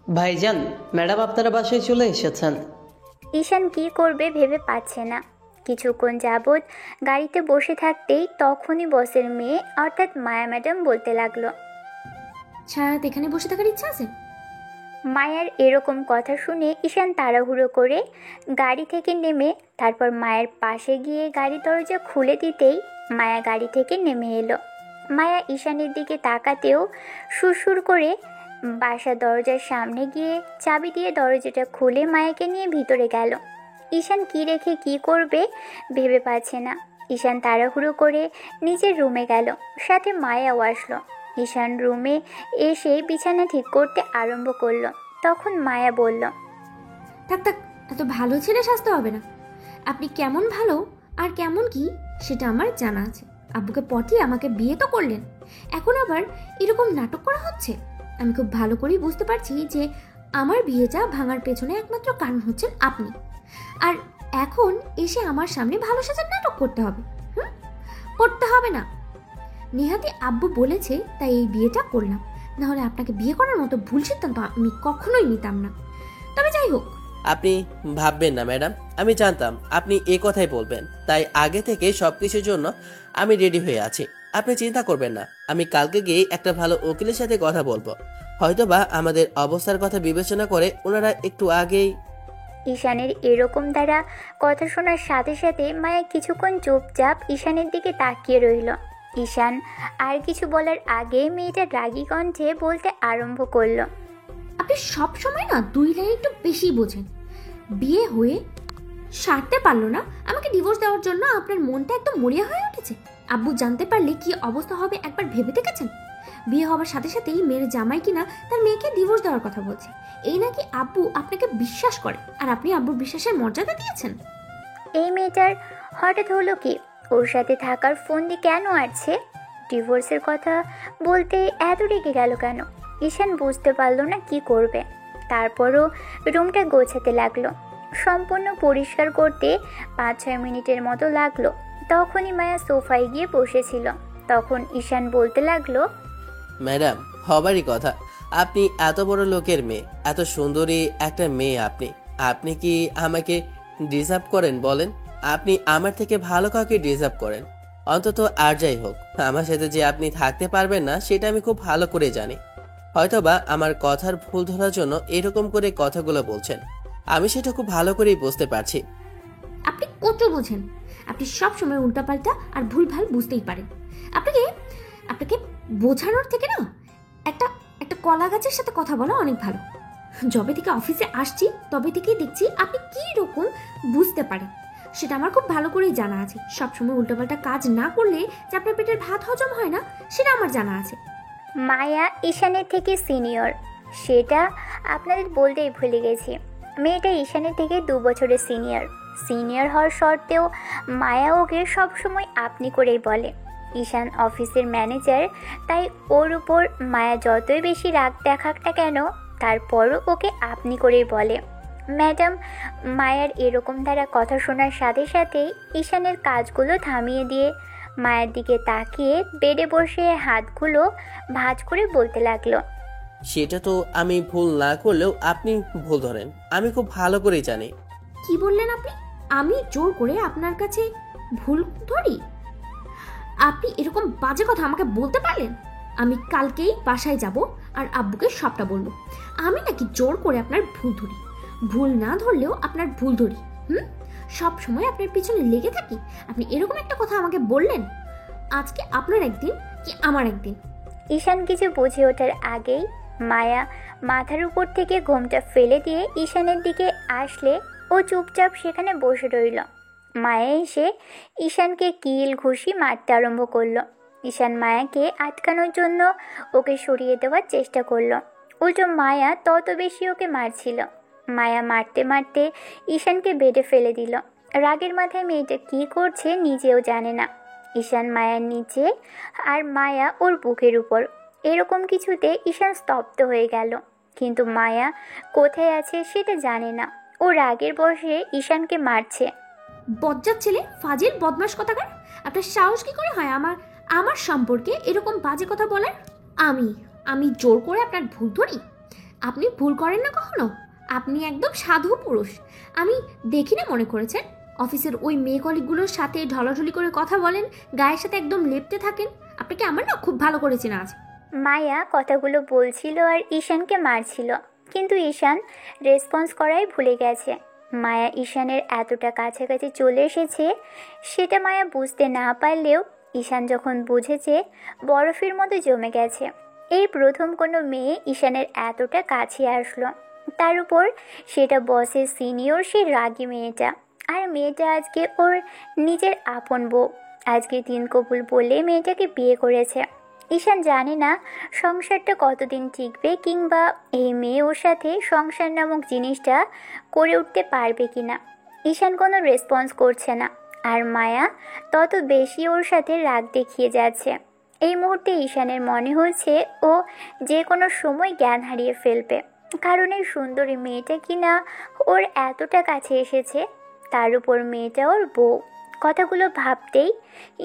ভাইজান, ম্যাডাম আপনারা বাসায় চলে এসেছেন। ঈশান কি করবে ভেবে পাচ্ছে না। কিছুক্ষণ যাবৎ গাড়িতে বসে থাকতেই তখনই বসের মেয়ে অর্থাৎ মায়া ম্যাডাম বলতে লাগলো, সারারাত এখানে বসে থাকার ইচ্ছা আছে? মায়ার এরকম কথা শুনে ঈশান তাড়াহুড়ো করে গাড়ি থেকে নেমে তারপর মায়ের পাশে গিয়ে গাড়ির দরজা খুলে দিতেই মায়া গাড়ি থেকে নেমে এলো। মায়া ঈশানের দিকে তাকাতেও সুরসুর করে বাসার দরজার সামনে গিয়ে চাবি দিয়ে দরজাটা খুলে মায়াকে নিয়ে ভিতরে গেল। ঈশান কি রেখে কি করবে ভেবে পাচ্ছে না। ঈশান তাড়াহুড়ো করে নিজের রুমে গেল, সাথে মায়াও আসলো। ঈশান রুমে এসে বিছানা ঠিক করতে আরম্ভ করলো। তখন মায়া বলল, থাক থাক, এত ভালো ছেলে সাজতে হবে না। আপনি কেমন ভালো আর কেমন কি সেটা আমার জানা আছে। আব্বুকে পটিয়ে আমাকে বিয়ে তো করলেন, এখন আবার এরকম নাটক করা হচ্ছে। আমি খুব ভালো করেই বুঝতে পারছি যে আমার বিয়েটা ভাঙার পেছনে একমাত্র কারণ হচ্ছেন আপনি। আর এখন এসে আমার সামনে ভালো সাজার নাটক করতে হবে? করতে হবে না। নেহাতি আব্বু বলেছে তাই এই বিয়েটা করলাম, নাহলে আপনাকে বিয়ে করার মতো ভুল সিদ্ধান্ত আমি কখনোই নিতাম না। তবে যাই হোক, আপনি ভাববেন না ম্যাডাম, আমি জানতাম আপনি এ কথাই বলবেন, তাই আগে থেকে সবকিছুর জন্য আমি রেডি হয়ে আছি। আপনি চিন্তা করবেন না, আমি কালকে গিয়ে একটা ভালো উকিলের সাথে কথা বলবো। হয়তোবা আমাদের অবস্থার কথা বিবেচনা করে ওনারা একটু আগেই। ঈশানের এরকম দ্বারা কথা শোনার সাথে সাথে মায়া কিছুক্ষণ চুপচাপ ঈশানের দিকে তাকিয়ে রইল। ঈশান আর কিছু বলার আগে মেয়েটা রাগী কণ্ঠে বলতে আরম্ভ করলো, আপনি সব সময় না 2 লাইন একটু বেশি বোঝেন। বিয়ে হয়ে সারতে পারলো না আমাকে ডিভোর্স দেওয়ার জন্য আপনার মনটা একদম মরিয়া হয়ে উঠেছে? আব্বু জানতে পারলে কি অবস্থা হবে একবার ভেবে দেখেছেন? বিয়ে হওয়ার সাথে সাথেই মেয়ের জামাই কিনা তার মেয়েকে ডিভোর্স দেওয়ার কথা বলছে। এই নাকি আব্বু আপনাকে বিশ্বাস করে, আর আপনি আব্বুর বিশ্বাসের মর্যাদা দিয়েছেন? এই মেয়েটার হঠাৎ হলো কি? ওর সাথে থাকার ফোন দিয়ে কেন আসছে? ডিভোর্সের কথা বলতে এত রেগে গেল কেন? ঈশান বুঝতে পারলো না কি করবে। তারপরও রুমটা গোছাতে লাগলো। সম্পূর্ণ পরিষ্কার করতে 5-6 মিনিটের মতো লাগলো। তখনই মায়া সোফায় গিয়ে বসেছিল। তখন ঈশান বলতে লাগলো, ম্যাডাম, হবারই কথা। আপনি এত বড় লোকের মেয়ে, এত সুন্দরী একটা মেয়ে। আপনি আপনি কি আমাকে ডিজার্ভ করেন বলেন? আপনি আমার থেকে ভালো কাউকে ডিজার্ভ করেন। অন্তত আর যাই হোক, আমার সাথে যে আপনি থাকতে পারবেন না সেটা আমি খুব ভালো করে জানি। হয়তোবা আমার কথার ভুল ধরার জন্য এরকম করে কথাগুলো বলছেন, আমি সেটা খুব ভালো করেই বুঝতে পারছি। আপনি কত বোঝেন? আপনি সব সময় উল্টাপাল্টা আর ভুলভাল বুঝতেই পারেন। আপনাকে আপনাকে বোঝানোর থেকে না একটা একটা কলা গাছের সাথে কথা বলা অনেক ভালো। যবে থেকে অফিসে আসছি তবে থেকেই দেখছি আপনি কি রকম বুঝতে পারেন, সেটা আমার খুব ভালো করেই জানা আছে। সবসময় উল্টাপাল্টা কাজ না করলে যে আপনার পেটের ভাত হজম হয় না সেটা আমার জানা আছে। মায়া ঈশানের থেকে সিনিয়র, সেটা আপনাদের বলতেই ভুলে গেছি। মেয়েটা ঈশানের থেকে 2 বছরের সিনিয়র হওয়ার সত্ত্বেও মায়া ওকে সবসময় আপনি করেই বলে। ঈশান অফিসের ম্যানেজার, তাই ওর উপর মায়া যতই বেশি রাগ দেখাক না কেন, তারপরও ওকে আপনি করেই বলে। ম্যাডাম মায়ার এরকম দ্বারা কথা শোনার সাথে সাথেই ঈশানের কাজগুলো থামিয়ে দিয়ে মায়ের দিকে তাকিয়ে বেডে বসে হাতগুলো ভাঁজ করে বলতে লাগলো, সেটা তো আমি ভুল না করলেও আপনি ভুল ধরেন, আমি খুব ভালো করেই জানি। কি বললেন আপনি? আমি জোর করে আপনার কাছে ভুল ধরি? আপনি এরকম বাজে কথা আমাকে বলতে পারলেন? আমি কালকেই বাসায় যাব আর আব্বুকে সবটা বলবো। আমি নাকি জোর করে আপনার ভুল ধরি? ভুল না ধরলেও আপনার ভুল ধরি। সব সময় আপনার পিছনে লেগে থাকি। আপনি এরকম একটা কথা আমাকে বললেন, আজকে আপনার একদিন কি আমার একদিন। ঈশান কিছু বুঝে ওঠার আগেই মায়া মাথার উপর থেকে ঘোমটা ফেলে দিয়ে ঈশানের দিকে আসলে ও চুপচাপ সেখানে বসে রইল। মায়া এসে ঈশানকে কিল ঘুষি মারতে আরম্ভ করলো। ঈশান মায়াকে আটকানোর জন্য ওকে সরিয়ে দেওয়ার চেষ্টা করলো, উল্টো মায়া তত বেশি ওকে মারছিল। মায়া মারতে মারতে ঈশানকে বেডে ফেলে দিল। রাগের মাথায় মেয়েটা কী করছে নিজেও জানে না। ঈশান মায়ার নিচে আর মায়া ওর বুকের উপর। এরকম কিছুতে ঈশান স্তব্ধ হয়ে গেল, কিন্তু মায়া কোথায় আছে সেটা জানে না। ও রাগের বশে ঈশানকে মারছে। বজ্জাত ছেলে, ফাজিল বদমাশ কথাকার! আপনার সাহস কি করে হয় আমার সম্পর্কে এরকম বাজে কথা বলার? আমি জোর করে আপনার ভুল ধরি? আপনি ভুল করেন না কখনো। আপনি একদম সাধু পুরুষ। আমি দেখি না মনে করেছেন? অফিসের ওই মেয়ে কলিগগুলোর সাথে ঢলাঢলি করে কথা বলেন, গায়ের সাথে একদম লেপ্টে থাকেন। আপনাকে আমার না খুব ভালো করে চেনা আছে। মায়া কথাগুলো বলছিল আর ঈশানকে মারছিল, কিন্তু ঈশান রেসপন্স করাই ভুলে গেছে। মায়া ঈশানের এতটা কাছাকাছি চলে এসেছে সেটা মায়া বুঝতে না পারলেও ঈশান যখন বুঝেছে বরফের মতো জমে গেছে। এই প্রথম কোনো মেয়ে ঈশানের এতটা কাছে আসলো, তার উপর সেটা বসের সিনিয়র সে রাগী মেয়েটা। আর মেয়েটা আজকে ওর নিজের আপন বউ। আজকে দিন কবুল বলে মেয়েটাকে বিয়ে করেছে। ঈশান জানে না সংসারটা কতদিন টিকবে, কিংবা এই মেয়ে ওর সাথে সংসার নামক জিনিসটা করে উঠতে পারবে কিনা। ঈশান কোনো রেসপন্স করছে না, আর মায়া তত বেশি ওর সাথে রাগ দেখিয়ে যাচ্ছে। এই মুহূর্তে ঈশানের মনে হচ্ছে ও যে কোনো সময় জ্ঞান হারিয়ে ফেলবে, কারণ এই সুন্দরী মেয়েটা কিনা ওর এতটা কাছে এসেছে, তার উপর মেয়েটা ওর বউ। কথাগুলো ভাবতেই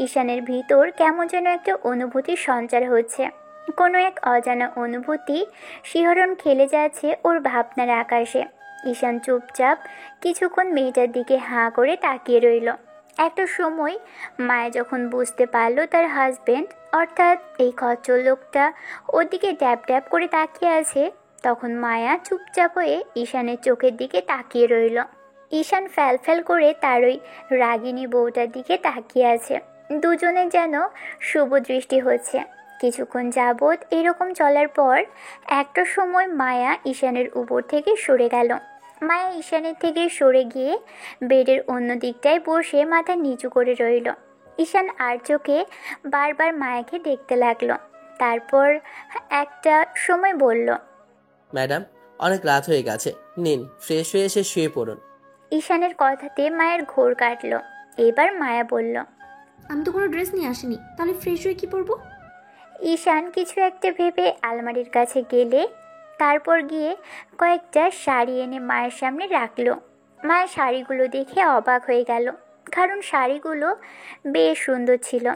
ঈশানের ভিতর কেমন যেন একটা অনুভূতির সঞ্চার হচ্ছে। কোনো এক অজানা অনুভূতি শিহরণ খেলে যাচ্ছে ওর ভাবনার আকাশে। ঈশান চুপচাপ কিছুক্ষণ মেয়েটার দিকে হাঁ করে তাকিয়ে রইল। একটা সময় মায়া যখন বুঝতে পারলো তার হাজবেন্ড, অর্থাৎ এই খচ্চর লোকটা ওর দিকে ড্যাব ড্যাব করে তাকিয়ে আছে, তখন মায়া চুপচাপ হয়ে ঈশানের চোখের দিকে তাকিয়ে রইল। ঈশান ফ্যাল করে তার ওই রাগিনী বউটার দিকে তাকিয়ে আছে। দুজনের যেন শুভ দৃষ্টি হচ্ছে। কিছুক্ষণ যাবৎ এরকম চলার পর একটা সময় মায়া ঈশানের উপর থেকে সরে গেল। মায়া ঈশানের থেকে সরে গিয়ে বেডের অন্য দিকটায় বসে মাথা নিচু করে রইল। ঈশান আর চোখে বারবার মায়াকে দেখতে লাগলো। তারপর একটা সময় বলল, ম্যাডাম, অনেক রাত হয়ে গেছে, নিন ফ্রেশ হয়ে এসে শুয়ে পড়ুন। ঈশানের কথাতে মায়ের ঘোর কাটলো। এবার মায়া বলল, আমি তো কোনো ড্রেস নিয়ে আসিনি, তাহলে ফ্রেশ হয়ে কি পরবো? ঈশান কিছু একটা ভেবে আলমারির কাছে গেলে তারপর গিয়ে কয়েকটা শাড়ি এনে মায়ের সামনে রাখলো। মায়ের শাড়িগুলো দেখে অবাক হয়ে গেল, কারণ শাড়িগুলো বেশ সুন্দর ছিল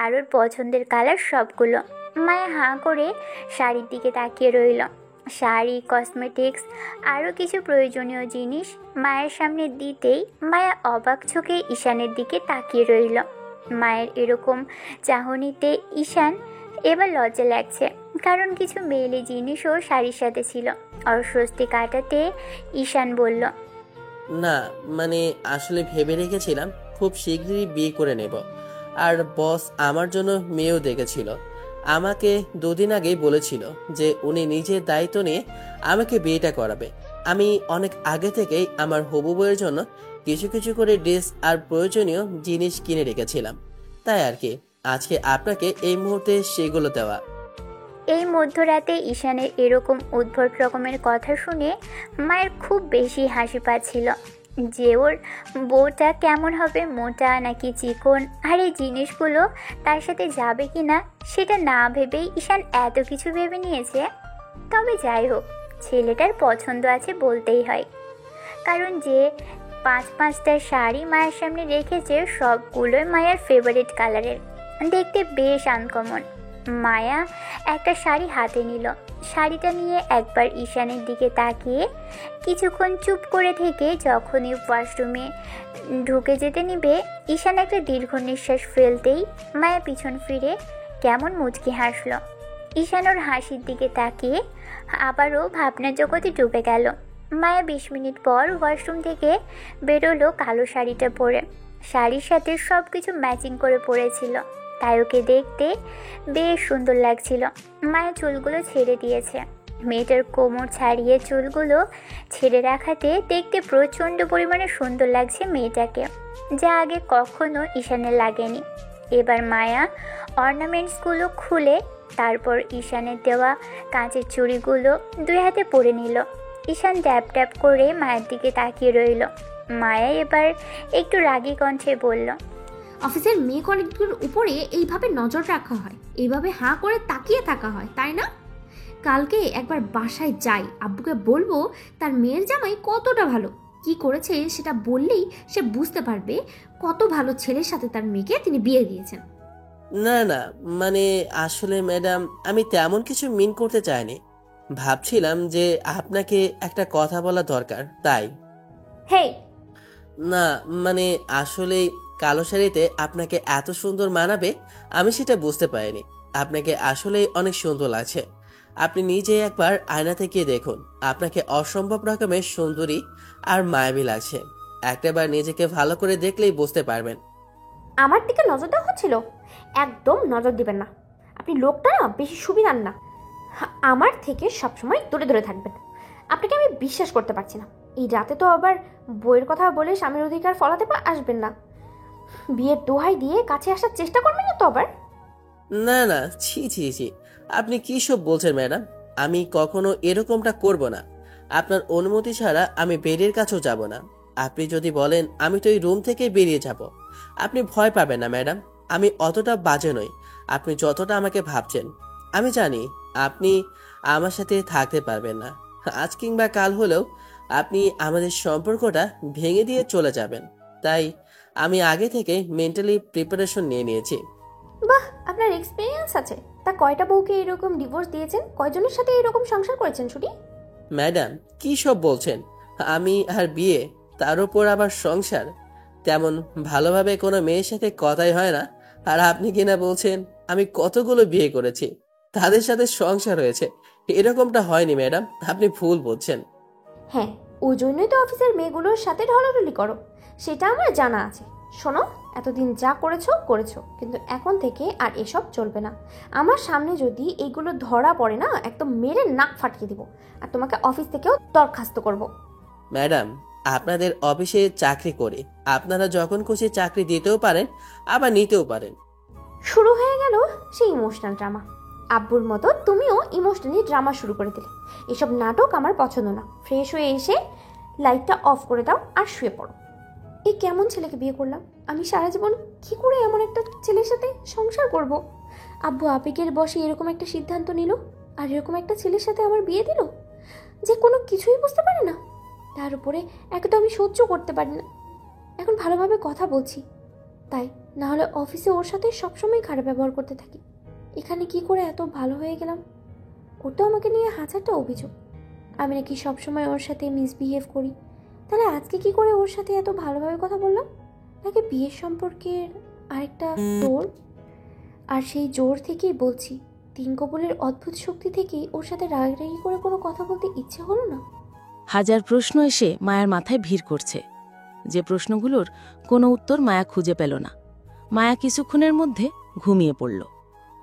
আর ওর পছন্দের কালার সবগুলো। মায়া হাঁ করে শাড়ির দিকে তাকিয়ে রইল। শাড়ি, কসমেটিক্স আরও কিছু প্রয়োজনীয় জিনিস মায়ের সামনে দিতেই মায়া অবাক চোখে ঈশানের দিকে তাকিয়ে রইল। মায়ের এরকম চাহনিতে ঈশান এবার লজ্জা লাগছে, কারণ কিছু মেয়েলি জিনিসও শাড়ির সাথে ছিল। অস্বস্তি কাটাতে ঈশান বলল, না মানে আসলে ভেবে রেখেছিলাম খুব শীঘ্রই বিয়ে করে নেব। আর বস আমার জন্য মেয়েও দেখেছিল। আমাকে 2 দিন আগেই বলেছিল যে উনি নিজের দায়িত্ব নিয়ে আমাকে বিয়েটা করাবে। আমি অনেক আগে থেকেই আমার হবু বউয়ের জন্য কিছু কিছু করে ড্রেস আর প্রয়োজনীয় জিনিস কিনে রেখেছিলাম। তাই আর কি আজকে আপনাকে এই মুহূর্তে সেগুলো দেওয়া। এই মধ্যরাতে ঈশানের এরকম উদ্ভট রকমের কথা শুনে মায়ের খুব বেশি হাসি পাচ্ছিল যে ওর বউটা কেমন হবে, মোটা নাকি চিকন, আর এই জিনিসগুলো তার সাথে যাবে কি না সেটা না ভেবেই ঈশান এত কিছু ভেবে নিয়েছে। তবে যাই হোক, ছেলেটার পছন্দ আছে বলতেই হয়, কারণ যে 5-5টা শাড়ি মায়ের সামনে রেখেছে সবগুলোই মায়ের ফেভারিট কালারের, দেখতে বেশ আনকমন। মায়া একটা শাড়ি হাতে নিল। শাড়িটা নিয়ে একবার ঈশানের দিকে তাকিয়ে কিছুক্ষণ চুপ করে থেকে যখনই ওয়াশরুমে ঢুকে যেতে নিবে, ঈশান একটা দীর্ঘ নিঃশ্বাস ফেলতেই মায়া পিছন ফিরে কেমন মুচকি হাসল। ঈশান ওর হাসির দিকে তাকিয়ে আবারও ভাবনার জগতে ডুবে গেল। মায়া 20 মিনিট পর ওয়াশরুম থেকে বেরোলো কালো শাড়িটা পরে। শাড়ির সাথে সব কিছু ম্যাচিং করে পরেছিল, তাই ওকে দেখতে বেশ সুন্দর লাগছিল। মায়া চুলগুলো ছেড়ে দিয়েছে। মেয়েটার কোমর ছাড়িয়ে চুলগুলো ছেড়ে রাখাতে দেখতে প্রচণ্ড পরিমাণে সুন্দর লাগছে মেয়েটাকে, যা আগে কখনো ঈশানের লাগেনি। এবার মায়া অর্নামেন্টসগুলো খুলে তারপর ঈশানের দেওয়া কাঁচের চুড়িগুলো 2 হাতে পরে নিল। ঈশান ড্যাপ ড্যাপ করে মায়ের দিকে তাকিয়ে রইল। মায়া এবার একটু রাগী কণ্ঠে বলল, অফিসের মেয়ে কলিগগুলোর উপরে এইভাবে নজর রাখা হয়, এইভাবে হাঁ করে তাকিয়ে থাকা হয়, তাই না? কালকে একবার বাসায় যাই, আব্বুকে বলবো তার মেয়ের জামাই কতটা ভালো, কি করেছে সেটা বললেই সে বুঝতে পারবে কত ভালো ছেলের সাথে তার মেয়েকে তিনি বিয়ে দিয়েছেন। না না মানে আসলে ম্যাডাম আমি তেমন কিছু মিন করতে চাইনি। ভাবছিলাম যে আপনাকে একটা কথা বলা দরকার, তাই। হে, না মানে আসলে কালো শাড়িতে আপনাকে এত সুন্দর মানাবে আমি সেটা বুঝতে পারিনি। আপনাকে আসলে অনেক সুন্দর লাগছে। আপনি নিজে একবার আয়নাতে গিয়ে দেখুন, আপনাকে অসম্ভব রকমের সুন্দরী আর মায়াবী লাগছে। একটাবার নিজেকে ভালো করে দেখলেই বুঝতে পারবেন। আমার দিকে নজর দেওয়া হচ্ছিল? একদম নজর দিবেন না, আপনি লোকটা না বেশি সুবিধার না। আমার থেকে সবসময় দূরে দূরে থাকবেন। আপনাকে আমি বিশ্বাস করতে পারছি না। এই রাতে তো আবার বইয়ের কথা বলে স্বামীর অধিকার ফলাতে আসবেন না। বিয়ের দোহাই দিয়ে কাছে আসার চেষ্টা করবেন না তো আবার? না না, ছি ছি ছি, আপনি কি সব বলছেন ম্যাডাম? আমি কখনো এরকমটা করব না। আপনার অনুমতি ছাড়া আমি বেডের কাছেও যাব না। আপনি যদি বলেন আমি তো এই রুম থেকে বেরিয়ে যাব। আপনি ভয় পাবেন না ম্যাডাম, আমি অতটা বাজে নই আপনি যতটা আমাকে ভাবছেন। আমি জানি আপনি আমার সাথে থাকতে পারবেন না। আজ কিংবা কাল হলেও আপনি আমাদের সম্পর্কটা ভেঙে দিয়ে চলে যাবেন। তাই আমি আগে থেকে মেন্টালি প্রিপারেশন নিয়ে নিয়েছি। বাহ, আপনার এক্সপিরিয়েন্স আছে। তা কয়টা বউকে এরকম ডিভোর্স দিয়েছেন? কয়জনের সাথে এরকম সংসার করেছেন শুনি? ম্যাডাম কি সব বলছেন? আমি আর বিয়ে, তার উপর আবার সংসার। তেমন ভালোভাবে কোনো মেয়ের সাথে কথাই হয় না। আর আপনি কিনা বলছেন আমি কতগুলো বিয়ে করেছি, তাদের সাথে সংসার হয়েছে। এরকমটা হয়নি ম্যাডাম, আপনি ভুল বলছেন। হ্যাঁ, ওই জন্যই তো অফিসের মেয়েগুলোর সাথে ঢলাঢলি করো, সেটা আমার জানা আছে। শোনো, এতদিন যা করেছো করেছো, কিন্তু এখন থেকে আর এসব চলবে না। আমার সামনে যদি এইগুলো ধরা পড়ে না, একদম মেরে নাক ফাটিয়ে দিব, আর তোমাকে অফিস থেকেও দরখাস্ত করব। ম্যাডাম, আপনাদের অফিসে চাকরি করে আপনারা যখন খুশি চাকরি দিতেও পারেন, আবার নিতেও পারেন। শুরু হয়ে গেল সেই ইমোশনাল ড্রামা। আব্বুর মতো তুমিও ইমোশনালি ড্রামা শুরু করে দিলে। এসব নাটক আমার পছন্দ না। ফ্রেশ হয়ে এসে লাইটটা অফ করে দাও আর শুয়ে পড়ো। এই কেমন ছেলেকে বিয়ে করলাম আমি? সারা জীবন কি করে এমন একটা ছেলের সাথে সংসার করব? আব্বু আবেগের বশে এরকম একটা সিদ্ধান্ত নিল, আর এরকম একটা ছেলের সাথে আমার বিয়ে দিল যে কোনো কিছুই বুঝতে পারে না। তার উপরে একদম আমি সহ্য করতে পারি না। এখন ভালোভাবে কথা বলছি তাই, না হলে অফিসে ওর সাথে সবসময় খারাপ ব্যবহার করতে থাকি। এখানে কি করে এত ভালো হয়ে গেলাম? ওর তো আমাকে নিয়ে হাজারটা অভিযোগ, আমি নাকি সবসময় ওর সাথে মিসবিহেভ করি। তাহলে আজকে কি করে ওর সাথে এত ভালোভাবে কথা বললাম? নাকি বিয়ের সম্পর্কের আরেকটা জোর? আর সেই জোর থেকেই বলছি, তিন কবলের অদ্ভুত শক্তি থেকেই ওর সাথে রাগারাগি করে কোনো কথা বলতে ইচ্ছে হলো না। হাজার প্রশ্ন এসে মায়ার মাথায় ভিড় করছে, যে প্রশ্নগুলোর কোনো উত্তর মায়া খুঁজে পেল না। মায়া কিছুক্ষণের মধ্যে ঘুমিয়ে পড়ল।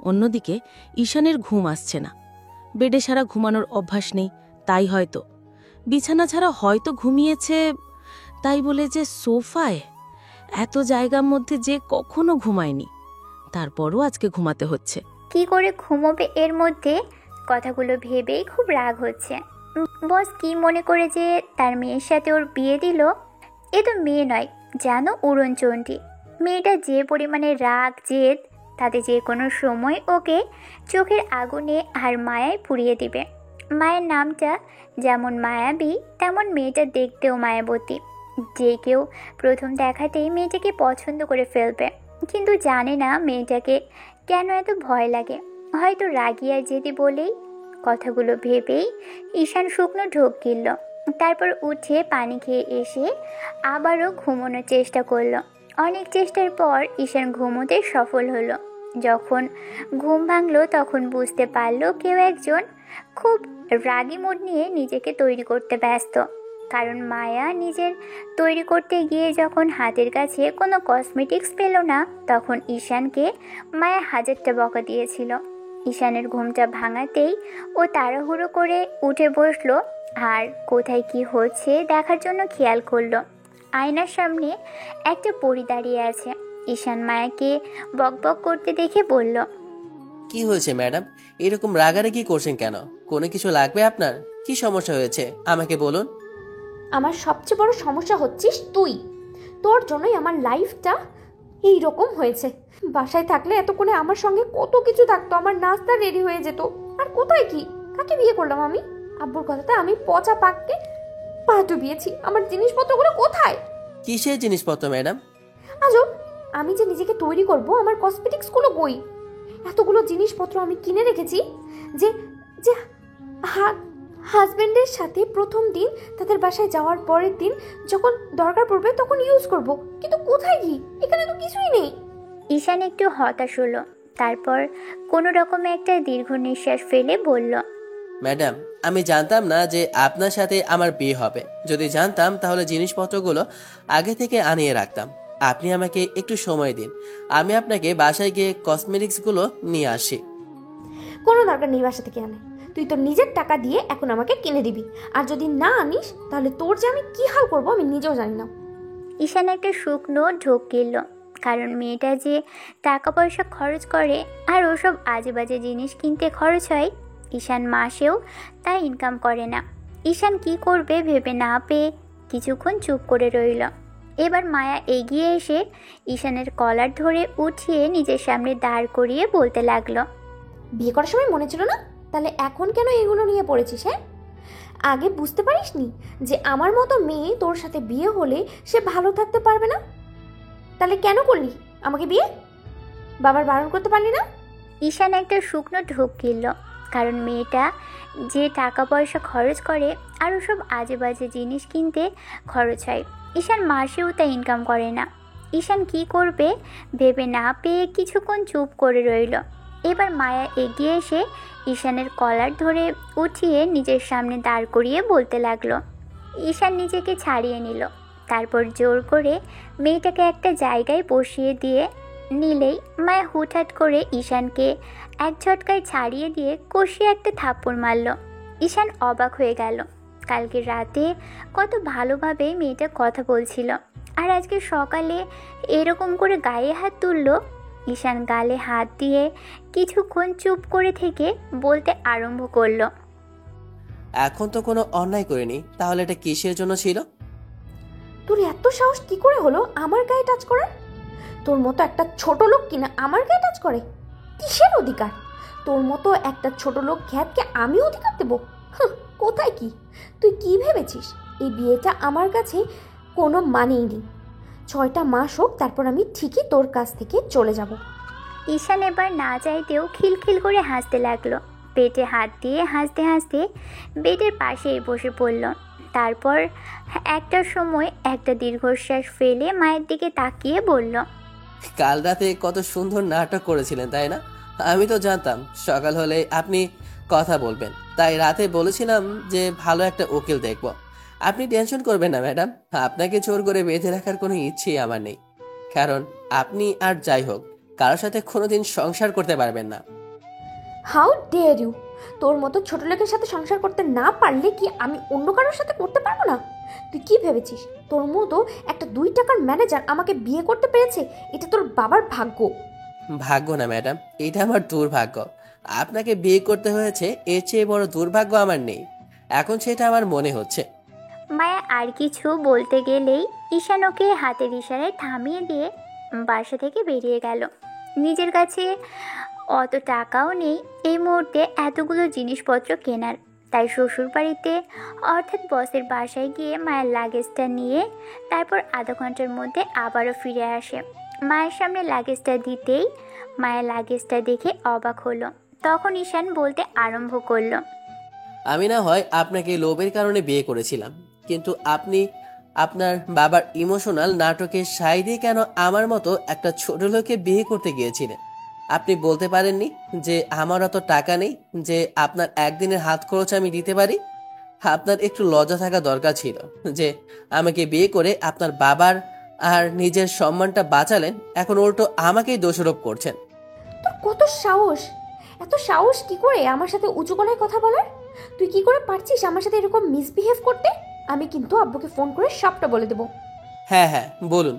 অন্যদিকে ঈশানের ঘুম আসছে না। বেডে সারা ঘুমানোর অভ্যাস নেই, তাই হয়তো বিছানা ছাড়া হয়তো ঘুমিয়েছে, তাই বলে যে সোফায় এত জায়গার মধ্যে যে কখনো ঘুমায়নি, তারপরও আজকে ঘুমাতে হচ্ছে। কি করে ঘুমোবে এর মধ্যে? কথাগুলো ভেবেই খুব রাগ হচ্ছে। বস কি মনে করে যে তার মেয়ের সাথে ওর বিয়ে দিল? এ তো মেয়ে নয়, যেন উড়নচণ্ডী। মেয়েটা যে পরিমাণে রাগ জেদ, তাতে যে কোনো সময় ওকে চোখের আগুনে আর মায়ায় পুড়িয়ে দিবে। মায়ের নামটা যেমন মায়াবী, তেমন মেয়েটা দেখতেও মায়াবতী। যে কেউ প্রথম দেখাতেই মেয়েটাকে পছন্দ করে ফেলবে, কিন্তু জানে না মেয়েটাকে কেন এত ভয় লাগে। হয়তো রাগিয়া জেদি বলেই। কথাগুলো ভেবেই ঈশান শুকনো ঢোক গিলল। তারপর উঠে পানি খেয়ে এসে আবারও ঘুমানোর চেষ্টা করলো। অনেক চেষ্টার পর ঈশান ঘুমোতে সফল হলো। যখন ঘুম ভাঙলো তখন বুঝতে পারলো কেউ একজন খুব রাগী মুড নিয়ে নিজেকে তৈরি করতে ব্যস্ত। কারণ মায়া নিজের তৈরি করতে গিয়ে যখন হাতের কাছে কোনো কসমেটিক্স পেল না, তখন ঈশানকে মায়া হাজারটা বকা দিয়েছিল। ঈশানের ঘুমটা ভাঙাতেই ও তাড়াহুড়ো করে উঠে বসলো আর কোথায় কি হচ্ছে দেখার জন্য খেয়াল করলো। আয়নার সামনে একটা পরী দাঁড়িয়ে আছে। ঈশান মায়াকে বকবক করতে দেখে বলল, কি হয়েছে ম্যাডাম? এরকম রাগারাগি করছেন কেন? কোনো কিছু লাগবে আপনার? কি সমস্যা হয়েছে আমাকে বলুন। আমার সবচেয়ে বড় সমস্যা হচ্ছিস তুই। তোর জন্যই আমার লাইফটা এই রকম হয়েছে। বাসায় থাকলে এতক্ষণে আমার সঙ্গে কত কিছু থাকতো, আমার নাস্তা রেডি হয়ে যেত। আর কোথায় কি? কাকে বিয়ে করলাম আমি? আব্বুর কথাতে আমি পচা পাককে পা ডুবিয়েছি। আমার জিনিসপত্রগুলো কোথায়? কিসের জিনিসপত্র ম্যাডাম? আজব, আমি যে নিজেকে তৈরি করব, আমার কসমেটিক্সগুলো কই? এতগুলো জিনিসপত্র আমি কিনে রেখেছি যে যে হাজবেন্ডের সাথে প্রথম দিন তাদের বাসায় যাওয়ার পরের দিন যখন দরকার পড়বে তখন ইউজ করব, কিন্তু কোথায় কি? এখানে তো কিছুই নেই। ঈশান একটু হতাশ হলো। তারপর কোনো রকমে একটা দীর্ঘ নিঃশ্বাস ফেলে বলল, ম্যাডাম, আমি জানতাম না যে আপনার সাথে আমার বিয়ে হবে। যদি জানতাম তাহলে জিনিসপত্রগুলো আগে থেকে আনিয়ে রাখতাম। আপনি আমাকে একটু সময় দিন, আমি আপনাকে বাসায় গিয়ে কসমেটিক্সগুলো নিয়ে আসি। কোনো দরকার নেই বাসা থেকে আনে। তুই তোর নিজের টাকা দিয়ে এখন আমাকে কিনে দিবি, আর যদি না আনিস তাহলে তোর যে আমি কি হাল করবো আমি নিজেও জানি না। ঈশান একটা শুকনো ঢোক গিলল। কারণ মেয়েটা যে টাকা পয়সা খরচ করে আর ওসব আজে বাজে জিনিস কিনতে খরচ হয়, ঈশান মাসেও তা ইনকাম করে না। ঈশান কি করবে ভেবে না পেয়ে কিছুক্ষণ চুপ করে রইল। এবার মায়া এগিয়ে এসে ঈশানের কলার ধরে উঠিয়ে নিজের সামনে দাঁড় করিয়ে বলতে লাগলো, বিয়ে করার সময় মনে ছিল না? তাহলে এখন কেন এগুলো নিয়ে পড়েছিস? হ্যাঁ, আগে বুঝতে পারিসনি যে আমার মতো মেয়ে তোর সাথে বিয়ে হলে সে ভালো থাকতে পারবে না? তাহলে কেন করলি আমাকে বিয়ে? বাবার বারণ করতে পারলি না? ঈশান একটা শুকনো ঢোক গিলল। কারণ মেয়েটা যে টাকা পয়সা খরচ করে আর ওসব আজে বাজে জিনিস কিনতে খরচ হয়, ঈশান মাসেও তা ইনকাম করে না। ঈশান কি করবে ভেবে না পেয়ে কিছুক্ষণ চুপ করে রইল। এবার মায়া এগিয়ে এসে ঈশানের কলার ধরে উঠিয়ে নিজের সামনে দাঁড় করিয়ে বলতে লাগলো। ঈশান নিজেকে ছাড়িয়ে নিল। তারপর জোর করে মেয়েটাকে একটা জায়গায় বসিয়ে দিয়ে নিলেই মায়া হুটহাট করে ঈশানকে এক ঝটকায় ছাড়িয়ে দিয়ে কষিয়ে একটা থাপ্পড় মারল। ঈশান অবাক হয়ে গেল। কালকে রাতে কত ভালোভাবে মেয়েটা কথা বলছিল, আর আজকে সকালে এরকম করে গায়ে হাত তুললো। ঈশান গালে হাত দিয়ে কিছুক্ষণ চুপ করে থেকে বলতে আরম্ভ করলো। এখন তো কোনো অন্যায় করিনি, তাহলে এটা কিসের জন্য ছিল? তোর এত সাহস কি করে হলো আমার গায়ে টাচ করার? তোর মতো একটা ছোট লোক কিনা আমার গায়ে টাচ করে? কিসের অধিকার? তোর মতো একটা ছোট লোক খ্যাতকে আমি অধিকার দেবো? কোথায় কি? তুই কি ভেবেছিস এই বিয়েটা আমার কাছে কোনো মানেই নেই? 6টা মাস হোক, তারপর আমি ঠিকই তোর কাছ থেকে চলে যাব। ঈশান এবার না চাইতেও খিলখিল করে হাসতে লাগলো। পেটে হাত দিয়ে হাসতে হাসতে বেডের পাশেই বসে পড়ল। তারপর একটা সময় একটা দীর্ঘশ্বাস ফেলে মায়ের দিকে তাকিয়ে বলল, কাল রাতে কত সুন্দর নাটক করেছিলেন তাই না? আমি তো জানতাম সকাল হলে আপনি কথা বলবেন, তাই রাতে বলেছিলাম যে ভালো একটা উকিল দেখব। আপনি টেনশন করবেন না ম্যাডাম, আপনাকে জোর করে বেঁধে রাখার কোনো ইচ্ছেই আমার নেই। কারণ আপনি আর যাই হোক কারোর সাথে কোনোদিন সংসার করতে পারবেন না। How dare you! তোর মতো ছোট লোকের সাথে সংসার করতে না পারলে কি আমি অন্য কারোর সাথে করতে পারবো না? তুই কি ভেবেছিস তোর মতো একটা 2 টাকার ম্যানেজার আমাকে বিয়ে করতে পেরেছে? এটা তোর বাবার ভাগ্য। ভাগ্য না ম্যাডাম, এটা আমার দুর্ভাগ্য। আপনাকে বিয়ে করতে হয়েছে, এর চেয়ে বড় দুর্ভাগ্য আমার নেই। এখন সেটা আমার মনে হচ্ছে। মায়া আর কিছু বলতে গেলেই ঈশান ওকে হাতের ইশারায় থামিয়ে দিয়ে বাসা থেকে বেরিয়ে গেল। নিজের কাছে অত টাকাও নেই এই মুহূর্তে এতগুলো জিনিসপত্র কেনার, তাই শ্বশুর বাড়িতে অর্থাৎ বসের বাসায় গিয়ে মায়ের লাগেজটা নিয়ে তারপর আধা ঘন্টার মধ্যে আবারও ফিরে আসে। মায়ের সামনে লাগেজটা দিতেই মায়ের লাগেজটা দেখে অবাক হলো। তখন ঈশান বলতে আরম্ভ করলো, আমি না হয় আপনাকে লোভের কারণে বিয়ে করেছিলাম, কিন্তু আপনি আপনার বাবার ইমোশনাল নাটকের সাই দিয়ে কেন আমার মতো একটা ছোট লোককে বিয়ে করতে গিয়েছিলেন? আপনি বলতে পারেননি যে আমার অত টাকা নেই যে আপনার একদিনের হাত খরচ আমি দিতে পারি? আপনার একটু লজ্জা থাকা দরকার ছিল যে আমাকে বিয়ে করে আপনার বাবার আর নিজের সম্মানটা বাঁচালেন, এখন উল্টো আমাকেই দোষারোপ করছেন। তোর কত সাহস! এত সাহস কি করে আমার সাথে উঁচু গলায় কথা বলার? তুই কি করে পারছিস আমার সাথে এরকম মিসবিহেভ করতে? আমি কিন্তু আব্বুকে ফোন করে সবটা বলে দেবো। হ্যাঁ হ্যাঁ বলুন,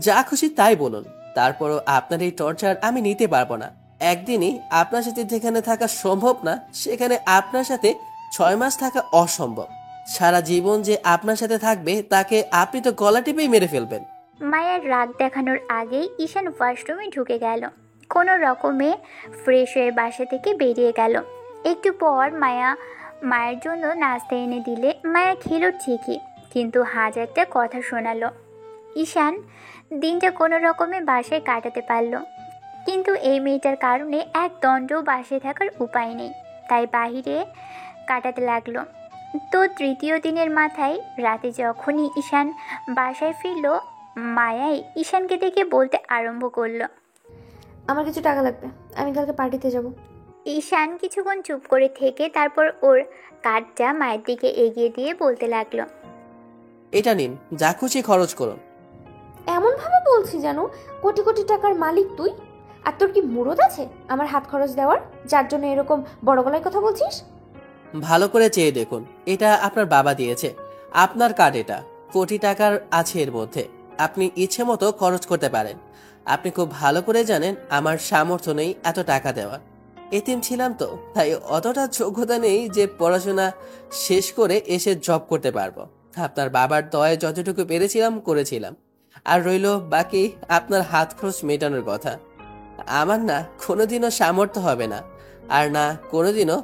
যা খুশি তাই বলুন। তারপরও আপনার এই টর্চার আমি নিতে পারবো না। একদিনই আপনার সাথে যেখানে থাকা সম্ভব না, সেখানে আপনার সাথে 6 মাস থাকা অসম্ভব। সারা জীবন যে আপনার সাথে থাকবে তাকে আপনি তো গলা টিপেই মেরে ফেলবেন। মায়ের রাগ দেখানোর আগেই ঈশান ওয়াশরুমে ঢুকে গেল। কোনো রকমে ফ্রেশ হয়ে বাসা থেকে বেরিয়ে গেল। একটু পর মায়ের জন্য নাস্তা এনে দিলে মায়া খেলো ঠিকই, কিন্তু হাজারটা কথা শোনালো। ঈশান দিনটা কোনো রকমে বাসায় কাটাতে পারল, কিন্তু এই মেয়েটার কারণে এক দণ্ডও বাসায় থাকার উপায় নেই, তাই বাহিরে কাটাতে লাগলো। তো তৃতীয় দিনের মাথায় রাতে যখনই ঈশান বাসায় ফিরল, মায়াই ঈশানকে দেখে বলতে আরম্ভ করলো, আমার কিছু টাকা লাগবে, আমি কালকে পার্টিতে যাব। ঈশান কিছুক্ষণ চুপ করে থেকে তারপর ওর কার্ডটা মায়ের দিকে এগিয়ে দিয়ে বলতে লাগলো, এটা নিন, যা খুশি খরচ করুন। এমনভাবে বলছি যেন কোটি কোটি টাকার মালিক তুই। আর তোর কি মুরদ আছে আমার হাত খরচ দেওয়ার, যার জন্য এরকম বড় গলায় কথা বলছিস? ভালো করে চেয়ে দেখুন, এটা আপনার বাবা দিয়েছে। আপনার কার্ড, এটা কোটি টাকার আছে এর মধ্যে। আপনি ইচ্ছে মতো খরচ করতে পারেন। আপনি খুব ভালো করে জানেন আমার সামর্থ্য নেই এত টাকা দেওয়ার। এতিম ছিলাম তো, তাই অতটা যোগ্যতা নেই যে পড়াশোনা শেষ করে এসে জব করতে পারবো। আপনার বাবার দয়ে যতটুকু পেরেছিলাম করেছিলাম, আর রইল বাকি আপনার হাত খরচ মেটানোর কথা। আমার না কোনোদিনও সামর্থ্য হবে না, আর না কোনোদিনও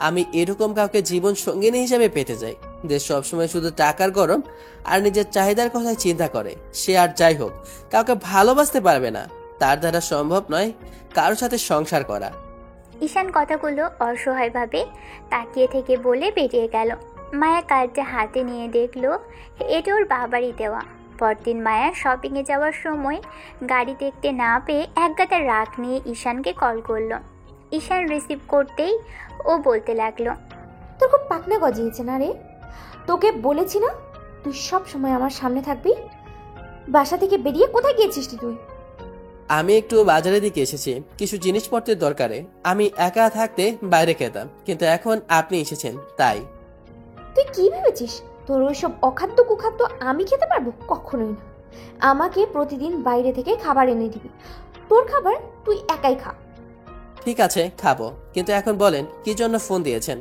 আমি এরকম কাউকে জীবন সঙ্গিনী হিসেবে পেতে চাই যে সবসময় শুধু টাকার গরম আর নিজের চাহিদার কথাই চিন্তা করে। সে আর যাই হোক কাউকে ভালোবাসতে পারবে না, তার দ্বারা সম্ভব নয় কারোর সাথে সংসার করা। ঈশান কথাগুলো অসহায়ভাবে তাকিয়ে থেকে বলে বেরিয়ে গেল। মায়া কার্ডটা হাতে নিয়ে দেখলো এটা ওর বাবারই দেওয়া। পরদিন মায়া শপিংয়ে যাওয়ার সময় গাড়ি দেখতে না পেয়ে একগাদা রাগ নিয়ে ঈশানকে কল করলো। ঈশান রিসিভ করতেই ও বলতে লাগলো, তোর খুব পাকনা গজিয়েছে না রে? তোকে বলেছি না তুই সব সময় আমার সামনে থাকবি। বাসা থেকে বেরিয়ে কোথায় গিয়েছিস তুই? আমি একটু বাজারের দিকে এসেছি কিছু জিনিসপত্রের দরকারে। আমি একা থাকতে বাইরে খেতাম, কিন্তু এখন আপনি এসেছেন তাই। তুই কি ভেবেছিস তোর ওইসব অখাদ্য কুখাদ্য আমি খেতে পারবো? কখনোই না। আমাকে প্রতিদিন বাইরে থেকে খাবার এনে দিবি। তোর খাবার তুই একাই খা। ঠিক আছে, খাবো, কিন্তু এখন বলেন কি জন্য ফোন দিয়েছেন?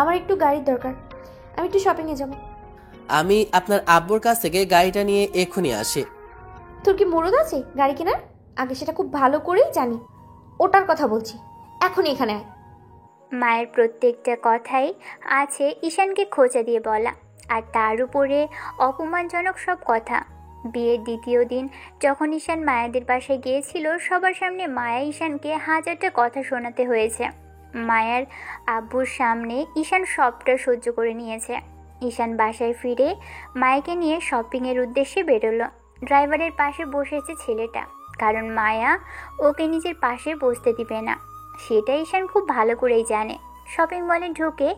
আমার একটু গাড়ির দরকার, আমি একটু শপিংয়ে যাব। আমি আপনার আব্বুর কাছ থেকে গাড়িটা নিয়ে এক্ষুনি আসি। তোর কি মুরদ আছে গাড়ি কেনার? আগে সেটা খুব ভালো করেই জানি। ওটার কথা বলছি, এখনই এখানে আয়। মায়ের প্রত্যেকটা কথাই আছে ঈশানকে খোঁচা দিয়ে বলা, আর তার উপরে অপমানজনক সব কথা। বিয়ের দ্বিতীয় দিন যখন ঈশান মায়াদের বাসায় গিয়েছিল, সবার সামনে মায়া ঈশানকে হাজারটা কথা শোনাতে হয়েছে। মায়ার আব্বুর সামনে ঈশান সবটা সহ্য করে নিয়েছে। ঈশান বাসায় ফিরে মায়াকে নিয়ে শপিংয়ের উদ্দেশ্যে বেরোলো। ড্রাইভারের পাশে বসেছে ছেলেটা, কারণ মায়া ওকে নিজের পাশে বসতে দিবে না। সেটা ঈশান খুব ভালো করেই জানে। শপিং মলে ঢুকে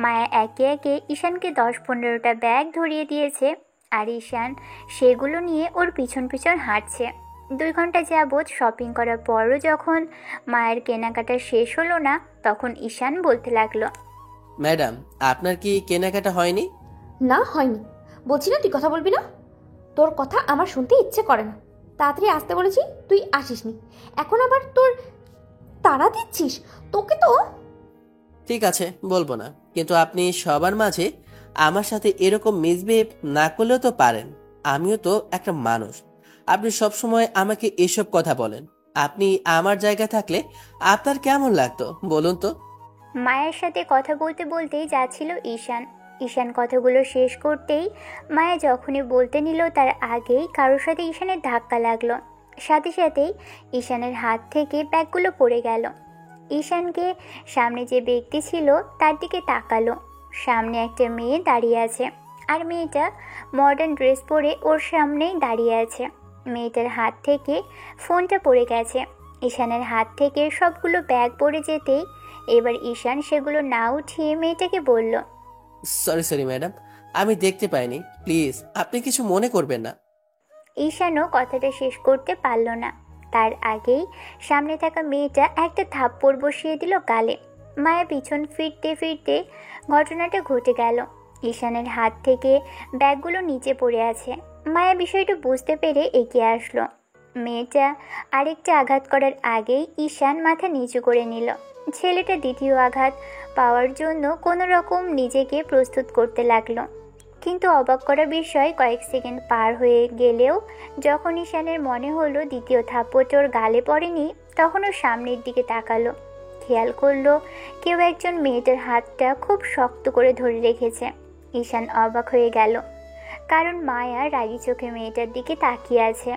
মায়া একে একে ঈশানকে 10-15টা ব্যাগ ধরিয়ে দিয়েছে, আর ঈশান সেগুলো নিয়ে ওর পিছন পিছন হাঁটছে। 2 ঘন্টা যাবৎ শপিং করার পরও যখন মায়ের কেনাকাটা শেষ হলো না, তখন ঈশান বলতে লাগলো, ম্যাডাম, আপনার কি কেনাকাটা হয়নি? না, হয়নি। বলছি না তুই কথা বলবি না? তোর কথা আমার শুনতে ইচ্ছে করে না। তাড়াতাড়ি আসতে বলেছি, তুই আসিসনি, এখন আবার তোর তাড়া দিচ্ছিস। তোকে তো ঠিক আছে, বলবো না, কিন্তু আপনি সবার মাঝে আমার সাথে এরকম মিসবিহেভ না করলেও তো পারেন। আমিও তো একটা মানুষ। আপনি সবসময় আমাকে এসব কথা বলেন। আপনি আমার জায়গা থাকলে আপনার কেমন লাগতো বলুন তো? মায়ের সাথে কথা বলতে বলতেই যাচ্ছিল ঈশান। ঈশান কথাগুলো শেষ করতেই মায়া যখনই বলতে নিল, তার আগেই কারোর সাথে ঈশানের ধাক্কা লাগলো। সাথে সাথেই ঈশানের হাত থেকে ব্যাগগুলো পড়ে গেল। ঈশানকে সামনে যে ব্যক্তি ছিল তার দিকে তাকালো। সামনে একটা মেয়ে দাঁড়িয়ে আছে, আর মেয়েটা মডার্ন ড্রেস পরে ওর সামনেই দাঁড়িয়ে আছে। মেয়েটার হাত থেকে ফোনটা পড়ে গেছে। ঈশানের হাত থেকে সবগুলো ব্যাগ পড়ে যেতেই এবার ঈশান সেগুলো না উঠিয়ে মেয়েটাকে বলল, সরি ম্যাডাম, আমি দেখতে পাইনি, প্লিজ আপনি কিছু মনে করবেন না। ঈশানও কথাটা শেষ করতে পারল না। তার আগেই সামনে থাকা মেয়েটা একটা থাপ্পড় বসিয়ে দিল গালে। মায়া পিছন ফিরতে ফিরতে ঘটনাটা ঘটে গেল। ঈশানের হাত থেকে ব্যাগগুলো নিচে পড়ে আছে। মায়া বিষয়টা বুঝতে পেরে এগিয়ে আসলো। মেয়েটা আরেকটা আঘাত করার আগেই ঈশান মাথা নিচু করে নিল। ছেলেটা দ্বিতীয় আঘাত পাওয়ার জন্য কোনো রকম নিজেকে প্রস্তুত করতে লাগলো। কিন্তু অবাক করার বিষয়, কয়েক সেকেন্ড পার হয়ে গেলেও যখন ঈশানের মনে হলো দ্বিতীয় থাপ্পড়টা ওর গালে পড়েনি, তখন ও সামনের দিকে তাকালো। খেয়াল করলো কেউ একজন মেয়েটার হাতটা খুব শক্ত করে ধরে রেখেছে। ঈশান অবাক হয়ে গেল, কারণ মায়া রাগী চোখে মেয়েটার দিকে তাকিয়ে আছে,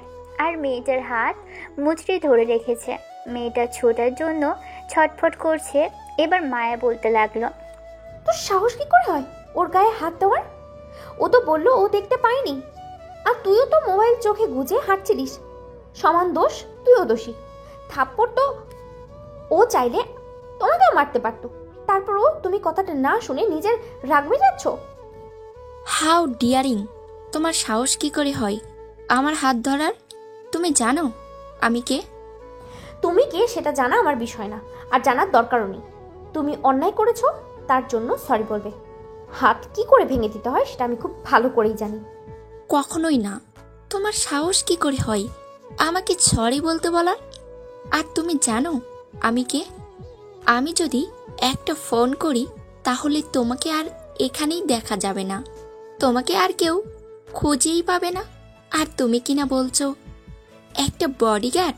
আর মেয়েটার হাত মুচড়ে ধরে রেখেছে। মেয়েটা ছোটার জন্য ছটফট করছে। এবার মায়া বলতে লাগলো, তোর সাহস কি করে হয় ওর গায়ে হাত দেওয়ার? ও তো বললো ও দেখতে পায়নি, আর তুইও তো মোবাইল চোখে গুজে হাঁটছিলিস। সমান দোষ, তুইও দোষী। থাপ্পড় তো ও চাইলে তোমাকেও মারতে পারতো, তারপরও তুমি কথাটা না শুনে নিজের রাগ মেটাচ্ছ। হাউ ডিয়ারিং! তোমার সাহস কি করে হয় আমার হাত ধরার? তুমি জানো আমি কে? তুমি কে সেটা জানা আমার বিষয় না, আর জানার দরকারও নেই। তুমি অন্যায় করেছো, তার জন্য সরি বলবে। হাত কি করে ভেঙে দিতে হয় সেটা আমি খুব ভালো করেই জানি। কখনোই না। তোমার সাহস কি করে হয় আমাকে সরি বলতে বলার? আর তুমি জানো আমি কে? আমি যদি একটা ফোন করি তাহলে তোমাকে আর এখানেই দেখা যাবে না, তোমাকে আর কেউ খুঁজেই পাবে না। আর তুমি কিনা বলছো একটা বডিগার্ড।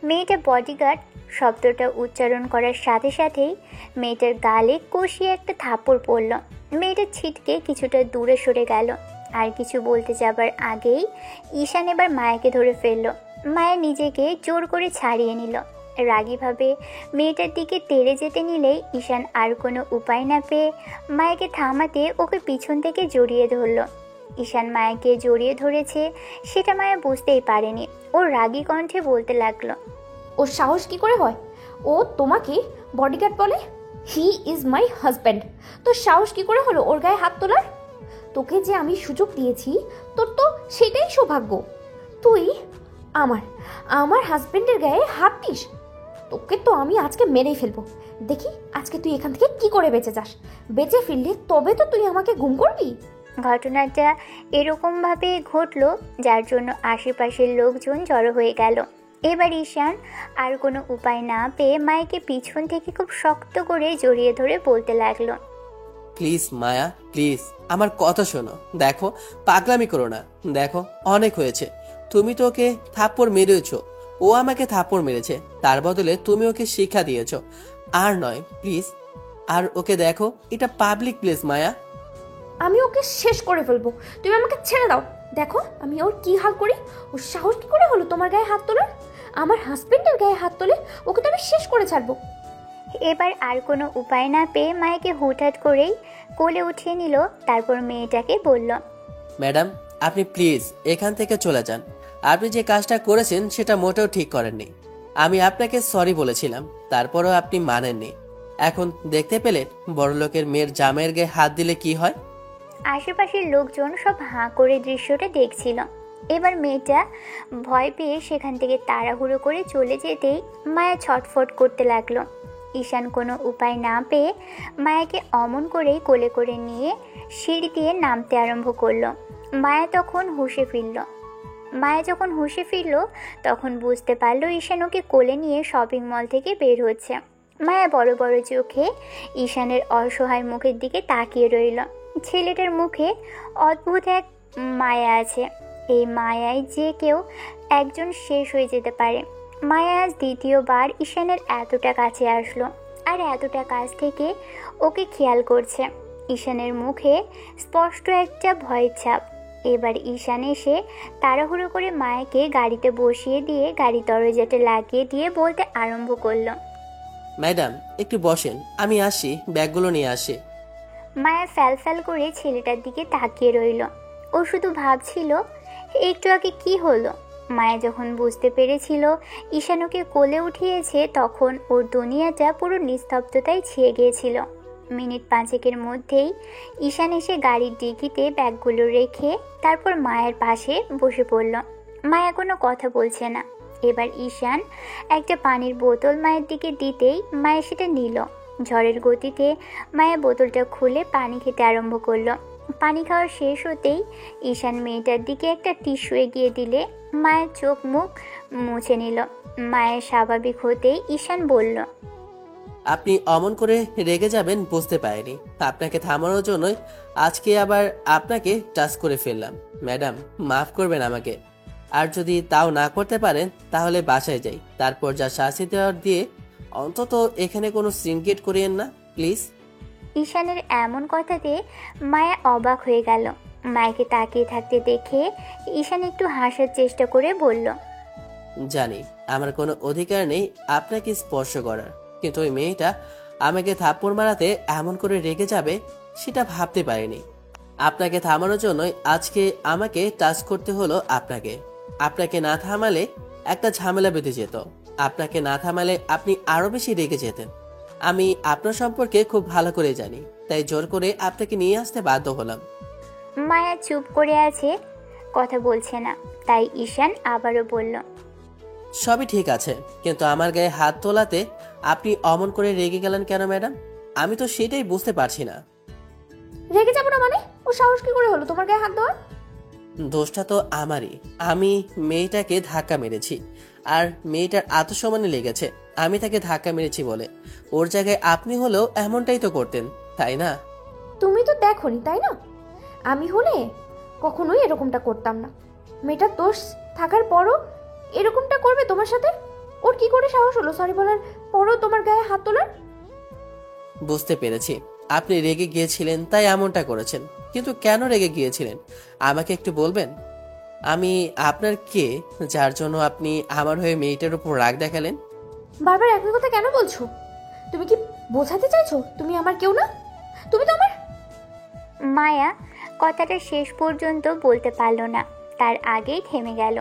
মেয়েটা বডিগার্ড শব্দটা উচ্চারণ করার সাথে সাথেই মেয়েটার গালে কষিয়ে একটা থাপ্পড় পড়ল। মেয়েটা ছিটকে কিছুটা দূরে সরে গেল। আর কিছু বলতে যাবার আগেই ঈশান এবার মায়াকে ধরে ফেলল। মায়া নিজেকে জোর করে ছাড়িয়ে নিল। রাগীভাবে মেয়েটার দিকে তেড়ে যেতে নিলেই ঈশান আর কোনো উপায় না পেয়ে মায়াকে থামাতে ওকে পিছন থেকে জড়িয়ে ধরল। ঈশান মায়াকে জড়িয়ে ধরেছে সেটা মায়া বুঝতেই পারেনি। ও রাগী কণ্ঠে বলতে লাগলো, ওর সাহস কি করে হয় ও তোমাকে বডিগার্ড বলে? He is my husband. তোর সাহস কি করে হলো ওর গায়ে হাত তোলার? তোকে যে আমি সুযোগ দিয়েছি, তোর তো সেটাই সৌভাগ্য। তুই আমার হাজব্যান্ডের গায়ে হাত দিস? তোকে তো আমি আজকে মেরেই ফেলবো। দেখি আজকে তুই এখান থেকে কি করে বেঁচে যাস। বেঁচে ফিরলে তবে তো তুই আমাকে গুম করবি। ঘটনাটা এরকমভাবে ঘটলো যার জন্য আশেপাশের লোকজন জড়ো হয়ে গেল। এবার ঈশান আর কোনো উপায় না পেয়ে মায়াকে পিছন থেকে খুব শক্ত করে জড়িয়ে ধরে বলতে লাগলো, প্লিজ মায়া, প্লিজ আমার কথা শোনো। দেখো, পাগলামি করো না। দেখো, অনেক হয়েছে। তুমি তো ওকে থাপ্পড় মেরেছো, ও আমাকে থাপ্পড় মেরেছে, তার বদলে তুমি ওকে শিক্ষা দিয়েছো। আর নয়, প্লিজ। আর ওকে দেখো, এটা পাবলিক প্লেস মায়া। আমি ওকে শেষ করে ফেলবো, তুমি আমাকে ছেড়ে দাও। দেখো আমি ওর কি হাল করি। ওর সাহস কি করে হলো তোমার গায়ে হাত তোলার? আমার হাজবেন্ডের গায়ে হাত তোলে, ওকে তো আমি শেষ করে ছাড়বো। এবার আর কোনো উপায় না পেয়ে মায়াকে হুটহাট করেই কোলে উঠিয়ে নিল। তারপর মেয়েটাকে বলল, ম্যাডাম, আপনি প্লিজ এখান থেকে চলে যান। আপনি যে কাজটা করেছেন সেটা মোটেও ঠিক করেননি। আমি আপনাকে সরি বলেছিলাম, তারপরও আপনি মানেননি। এখন দেখতে পেলেন বড়লোকের মেয়ের জামাইয়ের গায়ে হাত দিলে কি হয়। আশেপাশের লোকজন সব হাঁ করে দৃশ্যটা দেখছিল। এবার মেয়েটা ভয় পেয়ে সেখান থেকে তাড়াহুড়ো করে চলে যেতেই মায়া ছটফট করতে লাগলো। ঈশান কোনো উপায় না পেয়ে মায়াকে অমন করেই কোলে করে নিয়ে সিঁড়ি দিয়ে নামতে আরম্ভ করলো। মায়া যখন হুঁশে ফিরল তখন বুঝতে পারলো ঈশান ওকে কোলে নিয়ে শপিং মল থেকে বের হচ্ছে। মায়া বড় বড় চোখে ঈশানের অসহায় মুখের দিকে তাকিয়ে রইল। ছেলেটার মুখে অদ্ভুত এক মায়া আছে। এই মায়ায় যে কেউ একজন শেষ হয়ে যেতে পারে। মায়া আজ দ্বিতীয়বার ঈশানের এতটা কাছে আসলো আর এতটা কাছ থেকে ওকে খেয়াল করছে। ঈশানের মুখে স্পষ্ট একটা ভয়ের ছাপ। এবার ঈশান এসে তাড়াহুড়ো করে মায়াকে গাড়িতে বসিয়ে দিয়ে গাড়ির দরজাটা লাগিয়ে দিয়ে বলতে আরম্ভ করলো, ম্যাডাম একটু বসেন, আমি আসি, ব্যাগগুলো নিয়ে আসি। মায়া ফ্যাল করে ছেলেটার দিকে তাকিয়ে রইল। ও শুধু ভাবছিল একটু আগে কি হলো। মায়া যখন বুঝতে পেরেছিল ঈশান ওকে কোলে উঠিয়েছে তখন ওর দুনিয়াটা পুরো নিস্তব্ধতায় ছেয়ে গিয়েছিল। মিনিট 5 মধ্যেই ঈশান এসে গাড়ির ডিকিতে ব্যাগগুলো রেখে তারপর মায়ের পাশে বসে পড়ল। মায়া কোনো কথা বলছে না। এবার ঈশান একটা পানির বোতল মায়ের দিকে দিতেই মায়া সেটা নিল। ঝড়ের গতিতে মায়া বোতলটা খুলে পানি খেতে আরম্ভ করলো। পানি খাওয়া শেষ হতেই ঈশান মেয়েটার দিকে একটা টিস্যু এগিয়ে দিলে মায়ের চোখ মুখ মুছে নিল। মায়ের স্বাভাবিক হতেই ঈশান বলল, আপনি অমন করে রেগে যাবেন বুঝতে পারিনি। আপনাকে থামানোর জন্যই আজকে আবার আপনাকে টাচ করে ফেললাম। ম্যাডাম মাফ করবেন আমাকে। আর যদি তাও না করতে পারেন তাহলে বাসায় যাই, তারপর যা শাস্তি দেওয়ার দিয়ে অন্তত এখানে কোনো সিনকেট করিয়েন না প্লিজ। ঈশানের এমন কথাতে মায়া অবাক হয়ে গেল। মায়াকে তাকিয়ে থাকতে দেখে ঈশান একটু হাসার চেষ্টা করে বলল, জানি আমার কোনো অধিকার নেই আপনাকে স্পর্শ করার, কিন্তু ওই মেয়েটা আমাকে থাপ্পড় মারাতে এমন করে রেগে যাবে সেটা ভাবতে পারিনি। আপনাকে থামানোর জন্যই আজকে আমাকে টাচ করতে হলো। আপনাকে না থামালে একটা ঝামেলা বেঁধে যেত। আপনাকে না থামালে আপনি আরো বেশি রেগে যেতেন। আমি আপনার সম্পর্কে খুব ভালো করে জানি, তাই জোর করে আপনাকে নিয়ে আসতে বাধ্য হলাম। মায়া চুপ করে আছে, কথা বলছে না। তাই ঈশান আবারও বলল, সবই ঠিক আছে, কিন্তু আমার গায়ে হাত তোলাতে আপনি অমন করে রেগে গেলেন কেন ম্যাডাম? আমি তো সেটাই বুঝতে পারছি না। রেগে যাবো না মানে? ও সাহস কি করে হলো তোমার গায়ে হাত দেওয়ার? দোষটা তো আমারই। আমি মেয়েটাকে ধাক্কা মেরেছি, আর মেয়েটার আত্মসম্মানে লেগেছে আমি তাকে ধাক্কা মেরেছি বলে। ওর জায়গায় আপনি হলেও এমনটাই তো করতেন, তাই না? তুমি তো দেখোনি তাই না? আমি হলে কখনোই এরকমটা করতাম না। মেয়েটার দোষ থাকার পরও এরকমটা করবে তোমার সাথে? ওর কি করে সাহস হলো সরি বলার পরও তোমার গায়ে হাত তোলার? বুঝতে পেরেছি আপনি রেগে গিয়েছিলেন তাই এমনটা করেছেন, কিন্তু কেন রেগে গিয়েছিলেন আমাকে একটু বলবেন? আমি আপনার কে যার জন্য আপনি আমার হয়ে মেয়েটার উপর রাগ দেখালেন? বারবার একই কথা কেন বলছো? তুমি কি বোঝাতে চাইছো তুমি আমার কেউ না? তুমি তো আমার। মায়া কথাটা শেষ পর্যন্ত বলতে পারল না, তার আগেই থেমে গেল।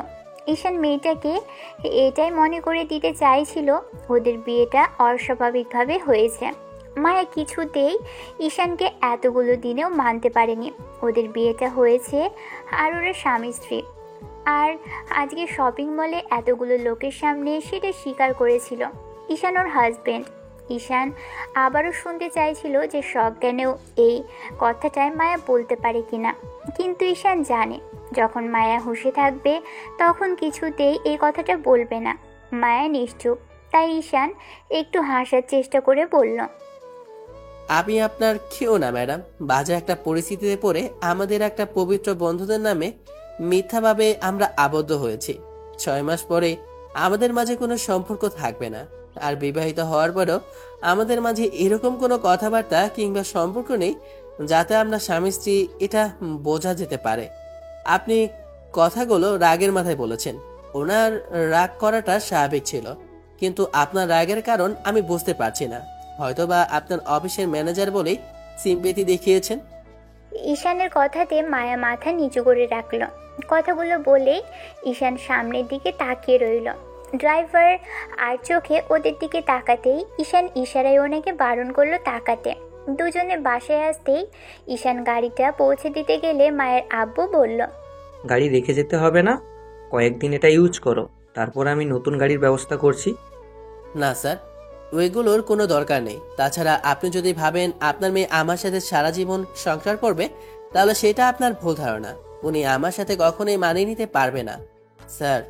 ঈশান মেয়েটাকে এটাই মনে করে দিতে চাইছিল ওদের বিয়েটা অস্বাভাবিকভাবে হয়েছে। মায়া কিছুতেই ঈশানকে এতগুলো দিনেও মানতে পারেনি। ওদের বিয়েটা হয়েছে আর ওরা স্বামী স্ত্রী। আর আজকে শপিং মলে এতগুলো লোকের সামনে সেটা স্বীকার করেছিল ঈশান ওর হাজবেন্ড। ঈশান আবারও শুনতে চাইছিল যে সজ্ঞানেও এই কথাটায় মায়া বলতে পারে কিনা, কিন্তু ঈশান জানে যখন মায়া হুঁশে থাকবে তখন কিছুতেই এই কথাটা বলবে না। মায়া নিশ্চুপ, তাই ঈশান একটু হাসার চেষ্টা করে বলল, আমি আপনার কেউ না ম্যাডাম। বাজে একটা পরিস্থিতিতে পড়ে আমাদের একটা পবিত্র বন্ধুদের নামে মিথ্যাভাবে আমরা আবদ্ধ হয়েছি। 6 মাস পরে আমাদের মাঝে কোনো সম্পর্ক থাকবে না, আর বিবাহিত হওয়ার পরেও আমাদের মাঝে এরকম কোনো কথাবার্তা কিংবা সম্পর্ক নেই যাতে আমরা স্বামী স্ত্রী এটা বোঝা যেতে পারে। আপনি কথাগুলো রাগের মাথায় বলেছেন। ওনার রাগ করাটা স্বাভাবিক ছিল, কিন্তু আপনার রাগের কারণ আমি বুঝতে পারছি না। হয়তোবা আপনার অফিসের ম্যানেজার বলেই সিম্পেথি দেখিয়েছেন। ঈশানের কথাতে মায়া মাথা নিচু করে রাখল। কথাগুলো বলেই ঈশান সামনের দিকে তাকিয়ে রইল। ড্রাইভার আর চোখে ওদের দিকে তাকাতেই ঈশান ইশারায় ওনাকে বারণ করলো তাকাতে। দুজনে বাসায় আসতেই ঈশান গাড়িটা পৌঁছে দিতে গেলে মায়ের আব্বু বলল, গাড়ি রেখে যেতে হবে না, কয়েকদিন এটা ইউজ করো, তারপর আমি নতুন গাড়ির ব্যবস্থা করছি। না স্যার, ওইগুলোর কোনো দরকার নেই। তাছাড়া আপনি যদি ভাবেন আপনার মেয়ে আমার সাথে সারা জীবন সংসার করবে, তাহলে সেটা আপনার ভুল ধারণা। উনি আমার সাথে কখনোই মানিয়ে নিতে পারবে না। স্যার,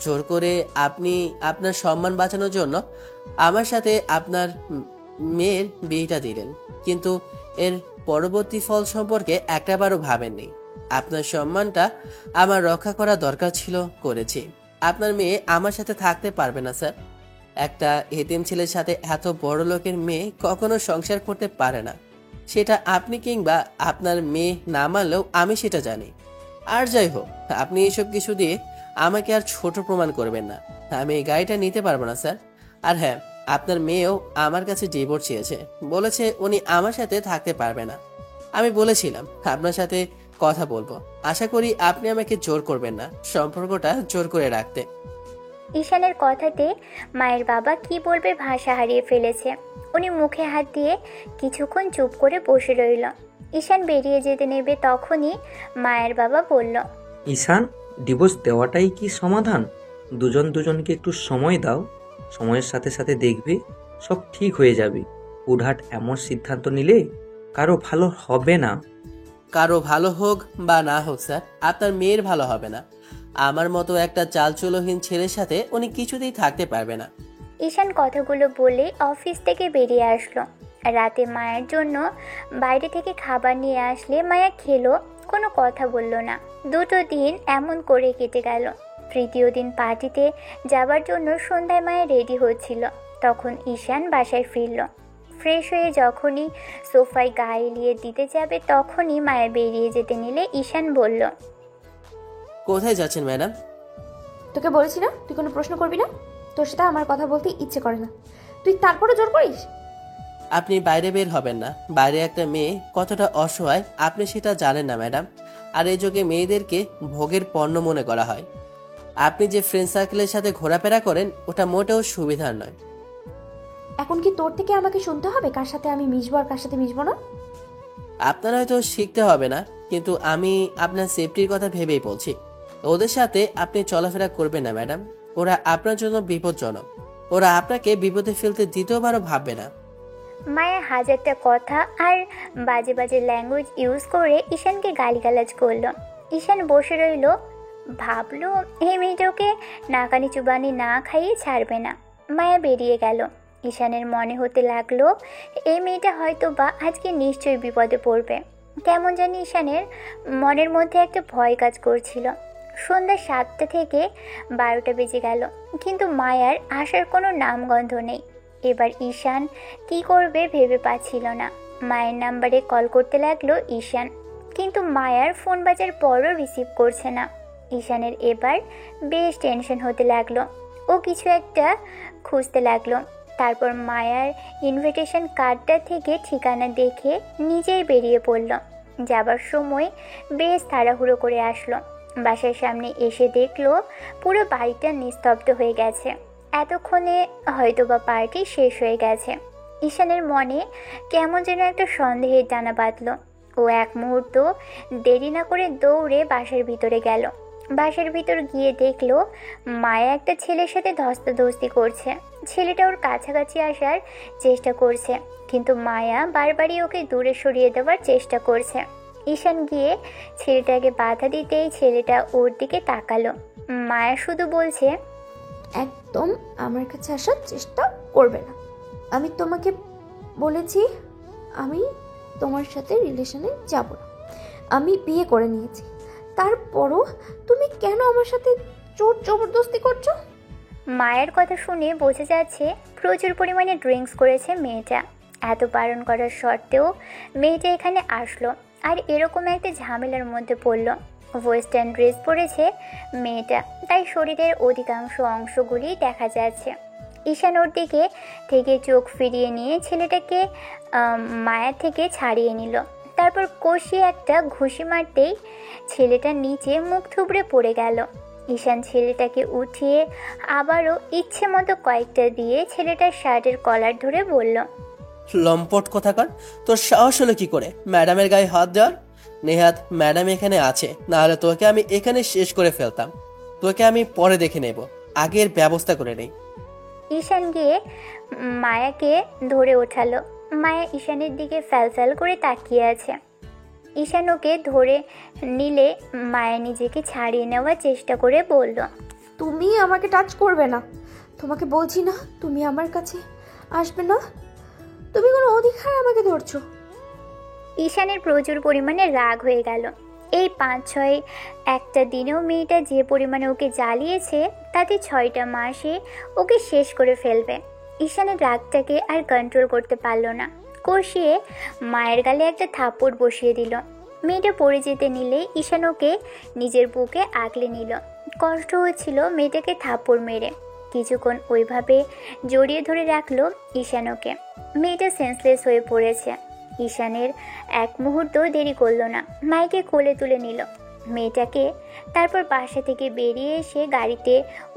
জোর করে আপনি আপনার সম্মান বাঁচানোর জন্য আমার সাথে আপনার মেয়ের বিয়েটা দিলেন, কিন্তু এর পরবর্তী ফল সম্পর্কে একটাবারও ভাবেননি। আপনার সম্মানটা আমার রক্ষা করা দরকার ছিল, করেছি। আপনার মেয়ে আমার সাথে থাকতে পারবে না স্যার। একটা এতিম ছেলের সাথে এত বড় লোকের মেয়ে কখনো সংসার করতে পারে না, সেটা আপনি কিংবা আপনার মেয়ে না মানলেও আমি সেটা জানি। আর যাই হোক, আপনি এসব কিছু দিয়ে আমাকে আর ছোট প্রমাণ করবেন না। আমি এই গাড়িটা নিতে পারবো না স্যার। আর হ্যাঁ, আপনার মেয়েও আমার কাছে ডিভোর্স চেয়েছে, বলেছে উনি আমার সাথে থাকতে পারবে না। আমি বলেছিলাম আপনার সাথে কথা বলবো। আশা করি আপনি আমাকে জোর করবেন না সম্পর্কটা জোর করে রাখতে। ঈশানের কথাতে মায়ের বাবা কি বলবে ভাষা হারিয়ে ফেলেছে। উনি মুখে হাত দিয়ে কিছুক্ষণ চুপ করে বসে রইল। ঈশান বেরিয়ে যেতে নেবে তখনই মায়ের বাবা বলল, ঈশান, ডিভোর্স দেওয়াটাই কি সমাধান? দুজন দুজনকে একটু সময় দাও, সময়ের সাথে সাথে দেখবে সব ঠিক হয়ে যাবে। হুটহাট এমন সিদ্ধান্ত নিলে কারো ভালো হবে না। কারো ভালো হোক বা না হোক স্যার, আপনার মেয়ের ভালো হবে না। আমার মতো একটা চালচুলোহীন ছেলের সাথে উনি কিছুতেই থাকতে পারবে না। ঈশান কথাগুলো বলে অফিস থেকে বেরিয়ে আসলো। রাতে মায়ের জন্য বাইরে থেকে খাবার নিয়ে আসলে মায়া খেলো, কোনো কথা বলল না। 2টো দিন এমন করে কেটে গেল। তৃতীয় দিন পার্টিতে যাবার জন্য সন্ধ্যায় মায়া রেডি হচ্ছিল, তখন ঈশান বাসায় ফিরল। ফ্রেশ হয়ে যখনই সোফায় গা এলিয়ে দিতে যাবে তখনই মায়া বেরিয়ে যেতে নিলে ঈশান বলল, কোথায় যাচ্ছেন ম্যাডাম? তোকে বলেছি না তুই কোনো প্রশ্ন করবি না। তোর সাথে আমার কথা বলতে ইচ্ছে করে না, তুই তারপরে জোর করিস। আপনি বাইরে বের হবেন না। বাইরে একটা মেয়ে কতটা অসহায় আপনি সেটা জানেন না ম্যাডাম। আর এই যুগে মেয়েদেরকে ভোগের পণ্য মনে করা হয়। আপনি যে ফ্রেন্ড সার্কেলের সাথে ঘোরাফেরা করেন ওটা মোটেও সুবিধার নয়। এখন কি তোর থেকে আমাকে শুনতে হবে কার সাথে আমি মিশবো আর কার সাথে মিশবো না? আপনার হয়তো শিখতে হবে না, কিন্তু আমি আপনার সেফটির কথা ভেবেই বলছি। ওদের সাথে আপনি চলাফেরা করবেন না ম্যাডাম। ওরা আপনার জন্য বিপজ্জনক। ওরা আপনাকে বিপদে ফেলতে দ্বিতীয়বারও ভাববে না। মায়া হাজারটা কথা আর বাজে বাজে ল্যাঙ্গুয়েজ ইউজ করে ঈশানকে গালিগালাজ করলো। ঈশান বসে রইল, ভাবলো এই মেয়েটাকে নাকানি চুবানি না খাইয়ে ছাড়বে না। মায়া বেরিয়ে গেল। ঈশানের মনে হতে লাগলো এই মেয়েটা হয়তো বা আজকে নিশ্চয়ই বিপদে পড়বে। কেমন জানি ঈশানের মনের মধ্যে একটা ভয় কাজ করছিল। সন্ধ্যা 7টা থেকে 12টা বেজে গেল, কিন্তু মায়ার আসার কোনো নামগন্ধ নেই। এবার ঈশান কি করবে ভেবে পাচ্ছিল না। মায়ের নাম্বারে কল করতে লাগলো ঈশান, কিন্তু মায়ার ফোন বাজার পরও রিসিভ করছে না। ঈশানের এবার বেশ টেনশন হতে লাগলো। ও কিছু একটা খুঁজতে লাগলো। তারপর মায়ার ইনভিটেশন কার্ডটা থেকে ঠিকানা দেখে নিজেই বেরিয়ে পড়ল। যাবার সময় বেশ তাড়াহুড়ো করে আসলো। বাসার সামনে এসে দেখলো পুরো বাড়িটা নিস্তব্ধ হয়ে গেছে। এতক্ষণে হয়তোবা পার্টি শেষ হয়ে গেছে। ঈশানের মনে কেমন যেন একটা সন্দেহের ডানা বাঁধল। ও এক মুহূর্ত দেরি না করে দৌড়ে বাসার ভিতরে গেল। বাসার ভিতর গিয়ে দেখলো মায়া একটা ছেলের সাথে ধস্তাধস্তি করছে। ছেলেটা ওর কাছাকাছি আসার চেষ্টা করছে, কিন্তু মায়া বারবারই ওকে দূরে সরিয়ে দেওয়ার চেষ্টা করছে। ঈশান গিয়ে ছেলেটাকে বাধা দিতেই ছেলেটা ওর দিকে তাকালো। মায়া শুধু বলছে, একদম আমার কাছে আসার চেষ্টা করবে না। আমি তোমাকে বলেছি আমি তোমার সাথে রিলেশনে যাব না। আমি বিয়ে করে নিয়েছি, তারপরও তুমি কেন আমার সাথে জোর জবরদস্তি করছো? মায়ের কথা শুনে বোঝা যাচ্ছে প্রচুর পরিমাণে ড্রিঙ্কস করেছে মেয়েটা। এত বারণ করার সত্ত্বেও মেয়েটা এখানে আসলো আর এরকম একটা ঝামেলার মধ্যে পড়লো। ওয়েস্টার্ন ড্রেস পরেছে মেয়েটা, তাই শরীরের অধিকাংশ অংশগুলি দেখা যাচ্ছে। ঈশান ওর দিকে থেকে চোখ ফিরিয়ে নিয়ে ছেলেটাকে মায়া থেকে ছাড়িয়ে নিল। তারপর কষিয়ে একটা ঘুষি মারতেই ছেলেটা নিচে মুখ থুবড়ে পড়ে গেল। ঈশান ছেলেটাকে উঠিয়ে আবারও ইচ্ছে মতো কয়েকটা দিয়ে ছেলেটার শার্টের কলার ধরে বলল, লম্পট কোথাকার, তোর সাহস হলো কি করে ম্যাডামের গায়ে হাত দেওয়ার? নেহাত ম্যাডাম এখানে আছে, নাহলে তোকে আমি এখানে শেষ করে ফেলতাম। তোকে আমি পরে দেখে নেব, আগের ব্যবস্থা করে নেই। ঈশান গিয়ে মায়াকে ধরে ওঠালো। মায়া ঈশানের দিকে ফ্যাল করে তাকিয়ে আছে। ঈশান ওকে ধরে নিলে মায়া নিজেকে ছাড়িয়ে নেওয়ার চেষ্টা করে বলল, তুমি আমাকে টাচ করবে না। তোমাকে বলছি না তুমি আমার কাছে আসবে না। তুমি কোনো অধিকার আমাকে ধরছো? ঈশানের প্রচুর পরিমাণে রাগ হয়ে গেল। এই 5-6 একটা দিনেও মেয়েটা যে পরিমাণে ওকে জ্বালিয়েছে, তাতে 6টা মাসে ওকে শেষ করে ফেলবে। ঈশানের রাগটাকে আর কন্ট্রোল করতে পারল না, কষিয়ে মায়ের গালে একটা থাপ্পড় বসিয়ে দিল। মেয়েটা পড়ে যেতে নিলে ঈশান ওকে নিজের বুকে আগলে নিল। কষ্ট হচ্ছিল মেয়েটাকে থাপ্পড় মেরে। কিছুক্ষণ ওইভাবে জড়িয়ে ধরে রাখলো ঈশান ওকে। মেয়েটা সেন্সলেস হয়ে পড়েছে। ঈশানের এক মুহূর্ত দেরি করলো না, মাইকে কোলে তুলে নিল মেয়েটাকে। তারপর বাসা থেকে বেরিয়ে এসে গাড়িতে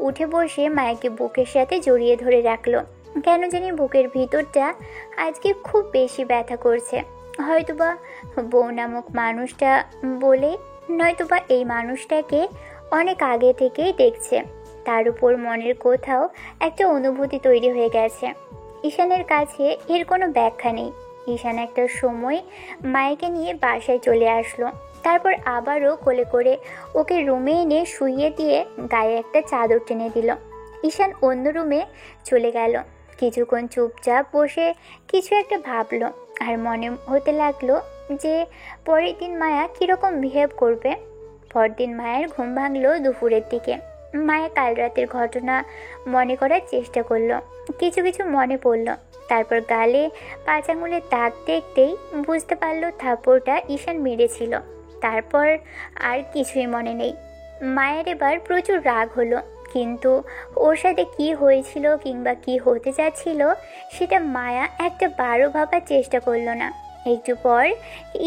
উঠে বসে মায়াকে বুকের সাথে জড়িয়ে ধরে রাখলো। কেন জানি বুকের ভিতরটা আজকে খুব বেশি ব্যথা করছে। হয়তোবা বউ নামক মানুষটা বলে, নয়তোবা এই মানুষটাকে অনেক আগে থেকেই দেখছে। তার উপর মনের কোথাও একটা অনুভূতি তৈরি হয়ে গেছে। ঈশানের কাছে এর কোনো ব্যাখ্যা নেই। ঈশান একটা সময় মায়াকে নিয়ে বাসায় চলে আসলো। তারপর আবারও কোলে করে ওকে রুমে এনে শুইয়ে দিয়ে গায়ে একটা চাদর টেনে দিল। ঈশান অন্য রুমে চলে গেল। কিছুক্ষণ চুপচাপ বসে কিছু একটা ভাবলো, আর মনে হতে লাগলো যে পরের দিন মায়া কীরকম বিহেভ করবে। পরদিন মায়ের ঘুম ভাঙলো দুপুরের দিকে। মায়া কাল রাতের ঘটনা মনে করার চেষ্টা করলো, কিছু কিছু মনে পড়লো। তারপর গালে 5 আঙুলের দাগ দেখতেই বুঝতে পারলো থাপ্পড়টা ঈশান মেরেছিল। তারপর আর কিছুই মনে নেই। মায়ের এবার প্রচুর রাগ হলো, কিন্তু ওর সাথে কী হয়েছিল কিংবা কী হতে যাচ্ছিল সেটা মায়া একটা বারো ভাবার চেষ্টা করলো না। একটু পর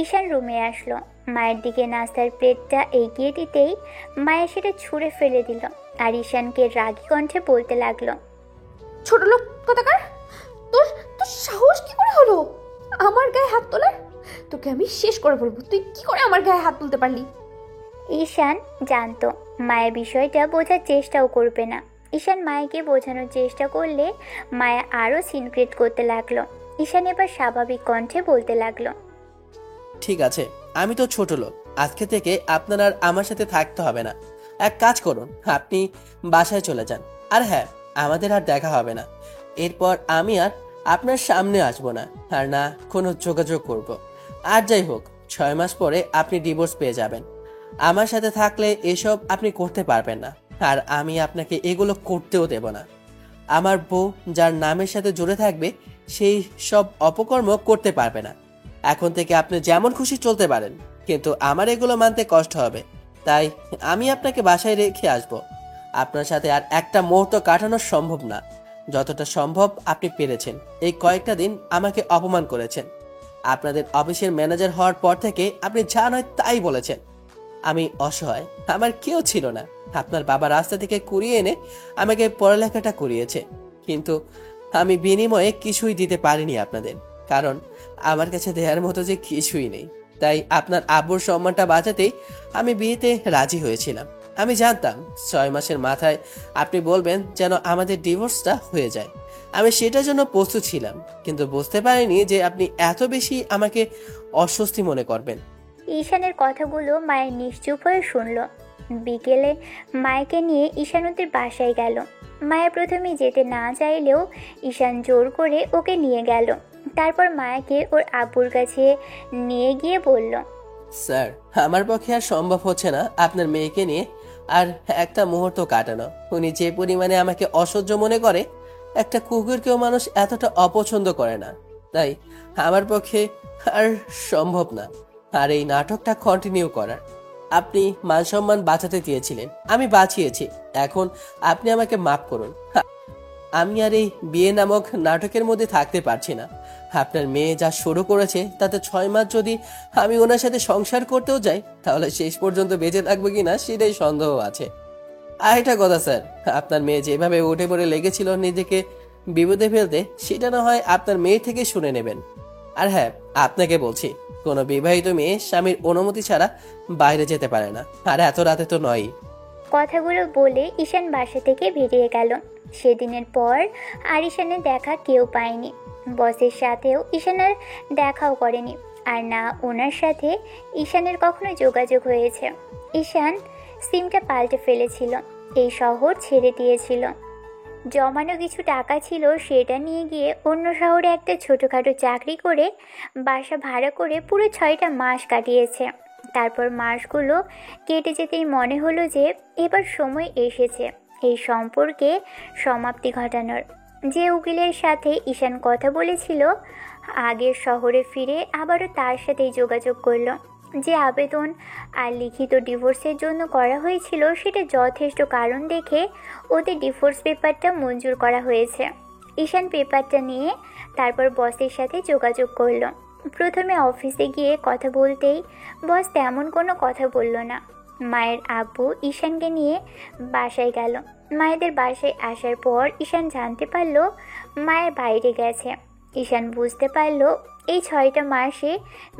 ঈশান রুমে আসলো। মায়ের দিকে নাস্তার প্লেটটা এগিয়ে দিতেই মায়া সেটা ছুঁড়ে ফেলে দিল, আর ঈশানকে রাগী কণ্ঠে বলতে লাগলো, ছোট লোক কোথাকার, তোর তোর সাহস কি করে হলো আমার গায়ে হাত তোলার? তোকে আমি শেষ করে বলবো, তুই কি করে আমার গায়ে হাত তুলতে পারলি? ঈশান জানতো মায়া বিষয়টা বোঝার চেষ্টাও করবে না। ঈশান মায়াকে বোঝানোর চেষ্টা করলে মায়া আরও সিনক্রেট করতে লাগলো। ঈশান এবার স্বাভাবিক কণ্ঠে বলতে লাগলো, ঠিক আছে, আমি তো ছোট লোক, আজকে থেকে আপনার আর আমার সাথে থাকতে হবে না। এক কাজ করুন, আপনি বাসায় চলে যান। আর হ্যাঁ, আমাদের আর দেখা হবে না। এরপর আমি আর আপনার সামনে আসবো না, আর না কোনো যোগাযোগ করব। আর যাই হোক, 6 মাস পরে আপনি ডিভোর্স পেয়ে যাবেন। আমার সাথে থাকলে এসব আপনি করতে পারবেন না, আর আমি আপনাকে এগুলো করতেও দেব না। আমার বউ যার নামের সাথে জুড়ে থাকবে সেই সব অপকর্ম করতে পারবে না। এখন থেকে আপনি যেমন খুশি চলতে পারেন, কিন্তু আমার এগুলো মানতে কষ্ট হবে। তাই আমি আপনাকে বাসায় রেখে আসব। আপনার সাথে আর একটা মুহূর্ত কাটানো সম্ভব না। যতটা সম্ভব আপনি পেরেছেন। এই কয়েকটা দিন আমাকে অপমান করেছেন। আপনাদের অফিসের ম্যানেজার হওয়ার পর থেকে আপনি যা নয় তাই বলেছেন। আমি অসহায়, আমার কেউ ছিল না। আপনার বাবা রাস্তা থেকে কুড়িয়ে এনে আমাকে পড়ালেখাটা করিয়েছে, কিন্তু আমি বিনিময়ে কিছুই দিতে পারিনি আপনাদের, কারণ আমার কাছে দেওয়ার মতো যে কিছুই নেই। তাই আপনার আব্বুর সম্মানটা বাঁচাতেই আমি বিয়েতে রাজি হয়েছিলাম। আমি জানতাম 6 মাসের মাথায় আপনি বলবেন যেন আমাদের ডিভোর্সটা হয়ে যায়। আমি সেটার জন্য প্রস্তুত ছিলাম, কিন্তু বুঝতে পারিনি যে আপনি এত বেশি আমাকে অস্বস্তি মনে করবেন। ঈশানের কথাগুলো মায়ের নিশ্চুপ হয়ে শুনল। বিকেলে মায়াকে নিয়ে ঈশান ওদের বাসায় গেল। মায়া প্রথমে যেতে না চাইলেও ঈশান জোর করে ওকে নিয়ে গেল। তারপর মায়াকে ওর আব্বুর কাছে নিয়ে গিয়ে বলল, স্যার, আমার পক্ষে আর সম্ভব হচ্ছে না আপনার মেয়েকে নিয়ে আর একটা মুহূর্ত কাটানো। উনি যে পরিমাণে আমাকে অসহ্য মনে করে, একটা কুকুরকেও মানুষ এতটা অপছন্দ করে না। তাই আমার পক্ষে আর সম্ভব না আর এই নাটকটা কন্টিনিউ করার। আপনি মান সম্মান বাঁচাতে চেয়েছিলেন, আমি বাঁচিয়েছি। এখন আপনি আমাকে মাফ করুন। আমি আর এই বিয়ে নামক নাটকের মধ্যে থাকতে পারছি না। আপনার মেয়ে যা শুরু করেছে তাতে 6 মাস যদি আমি ওনার সাথে সংসার করতেও যাই, তাহলে শেষ পর্যন্ত বেঁচে থাকবো কিনা সেটাই সন্দেহ আছে। আর একটা কথা স্যার, আপনার মেয়ে যেভাবে উঠে পড়ে লেগেছিল নিজেকে বিপদে ফেলতে, সেটা না হয় আপনার মেয়ে থেকে শুনে নেবেন। আর হ্যাঁ, আপনাকে বলছি, কোনো বিবাহিত মেয়ে স্বামীর অনুমতি ছাড়া বাইরে যেতে পারে না, আর এত রাতে তো নয়ই। কথাগুলো বলে ঈশান বাসা থেকে বেরিয়ে গেল। সেদিনের পর আর ঈশানের দেখা কেউ পায়নি। বসের সাথেও ঈশান আর দেখাও করেনি, আর না ওনার সাথে ঈশানের কখনো যোগাযোগ হয়েছে। ঈশান সিমটা পাল্টে ফেলেছিল, এই শহর ছেড়ে দিয়েছিল। জমানো কিছু টাকা ছিল, সেটা নিয়ে গিয়ে অন্য শহরে একটা ছোটোখাটো চাকরি করে বাসা ভাড়া করে পুরো 6টা মাস কাটিয়েছে। তারপর মাসগুলো কেটে যেতেই মনে হলো যে এবার সময় এসেছে এই সম্পর্কে সমাপ্তি ঘটানোর। যে উকিলের সাথে ঈশান কথা বলেছিল, আগের শহরে ফিরে আবারও তার সাথেই যোগাযোগ করলো। যে আবেদন আর লিখিত ডিভোর্সের জন্য করা হয়েছিল, সেটা যথেষ্ট কারণ দেখে ওদের ডিভোর্স পেপারটা মঞ্জুর করা হয়েছে। ঈশান পেপারটা নিয়ে তারপর বসের সাথে যোগাযোগ করলো। প্রথমে অফিসে গিয়ে কথা বলতেই বস তেমন কোনো কথা বলল না। মায়ের আব্বু ঈশানকে নিয়ে বাসায় গেল। মায়েদের বাসায় আসার পর ঈশান জানতে পারল মায়ের বাইরে গেছে। ঈশান বুঝতে পারল এই 6টা মাসে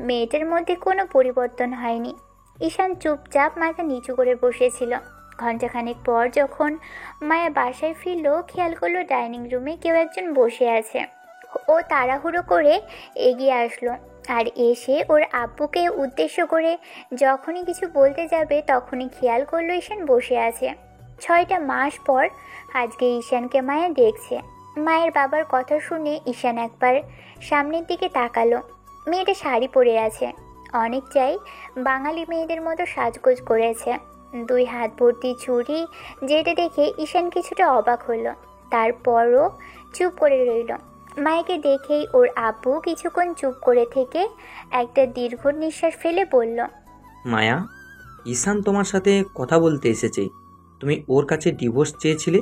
মেয়েটার মধ্যে কোনো পরিবর্তন হয়নি। ঈশান চুপচাপ মাথা নিচু করে বসেছিল। ঘণ্টাখানেক পর যখন মায়া বাসায় ফিরল, খেয়াল করলো ডাইনিং রুমে কেউ একজন বসে আছে। ও তাড়াহুড়ো করে এগিয়ে আসলো আর এসে ওর আব্বুকে উদ্দেশ্য করে যখনই কিছু বলতে যাবে তখনই খেয়াল করলো ঈশান বসে আছে। 6টা মাস পর আজকে ঈশানকে মায়া দেখছে। মায়ের বাবার কথা শুনে ঈশান একবার সামনের দিকে তাকালো। মেয়েটা শাড়ি পরে আছে, অনেকটাই বাঙালি মেয়েদের মতো সাজগোজ করেছে। 2 হাত ভর্তি চুড়ি, যেটা দেখে ঈশান কিছুটা অবাক হলো। তারপরও চুপ করে রইল। মায়াকে দেখেই ওর আব্বু কিছুক্ষণ চুপ করে থেকে একটা দীর্ঘ নিঃশ্বাস ফেলে বলল, মায়া, ঈশান তোমার সাথে কথা বলতে এসেছে। তুমি ওর কাছে ডিভোর্স চেয়েছিলে,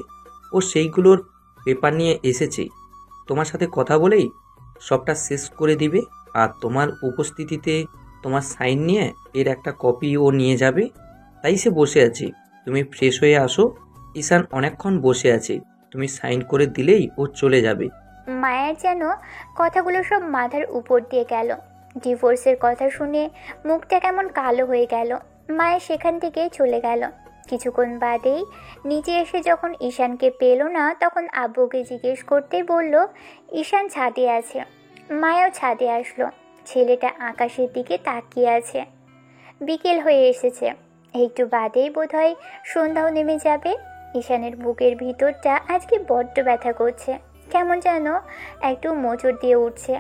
ও সেইগুলোর পেপার নিয়ে এসেছে। তোমার সাথে কথা বলেই সবটা শেষ করে দিবে, আর তোমার উপস্থিতিতে তোমার সাইন নিয়ে এর একটা কপি ও নিয়ে যাবে। তাই সে বসে আছে, তুমি ফ্রেশ হয়ে আসো। ঈশান অনেকক্ষণ বসে আছে, তুমি সাইন করে দিলেই ও চলে যাবে। মায়ের যেন কথাগুলো সব মাথার উপর দিয়ে গেল। ডিভোর্সের কথা শুনে মুখটা কেমন কালো হয়ে গেল। মায়ের সেখান থেকে চলে গেল। কিছুক্ষণ বাদেই নিচে এসে যখন ঈশানকে পেল না, তখন আব্বুকে জিজ্ঞেস করতেই বলল ঈশান ছাদে আছে। মায়াও ছাদে আসলো। ছেলেটা আকাশের দিকে তাকিয়ে আছে। বিকেল হয়ে এসেছে, একটু বাদেই বোধহয় সন্ধ্যাও নেমে যাবে। ঈশানের বুকের ভিতরটা আজকে বড্ড ব্যথা করছে, কেমন যেন একটু মোচড় দিয়ে উঠছে।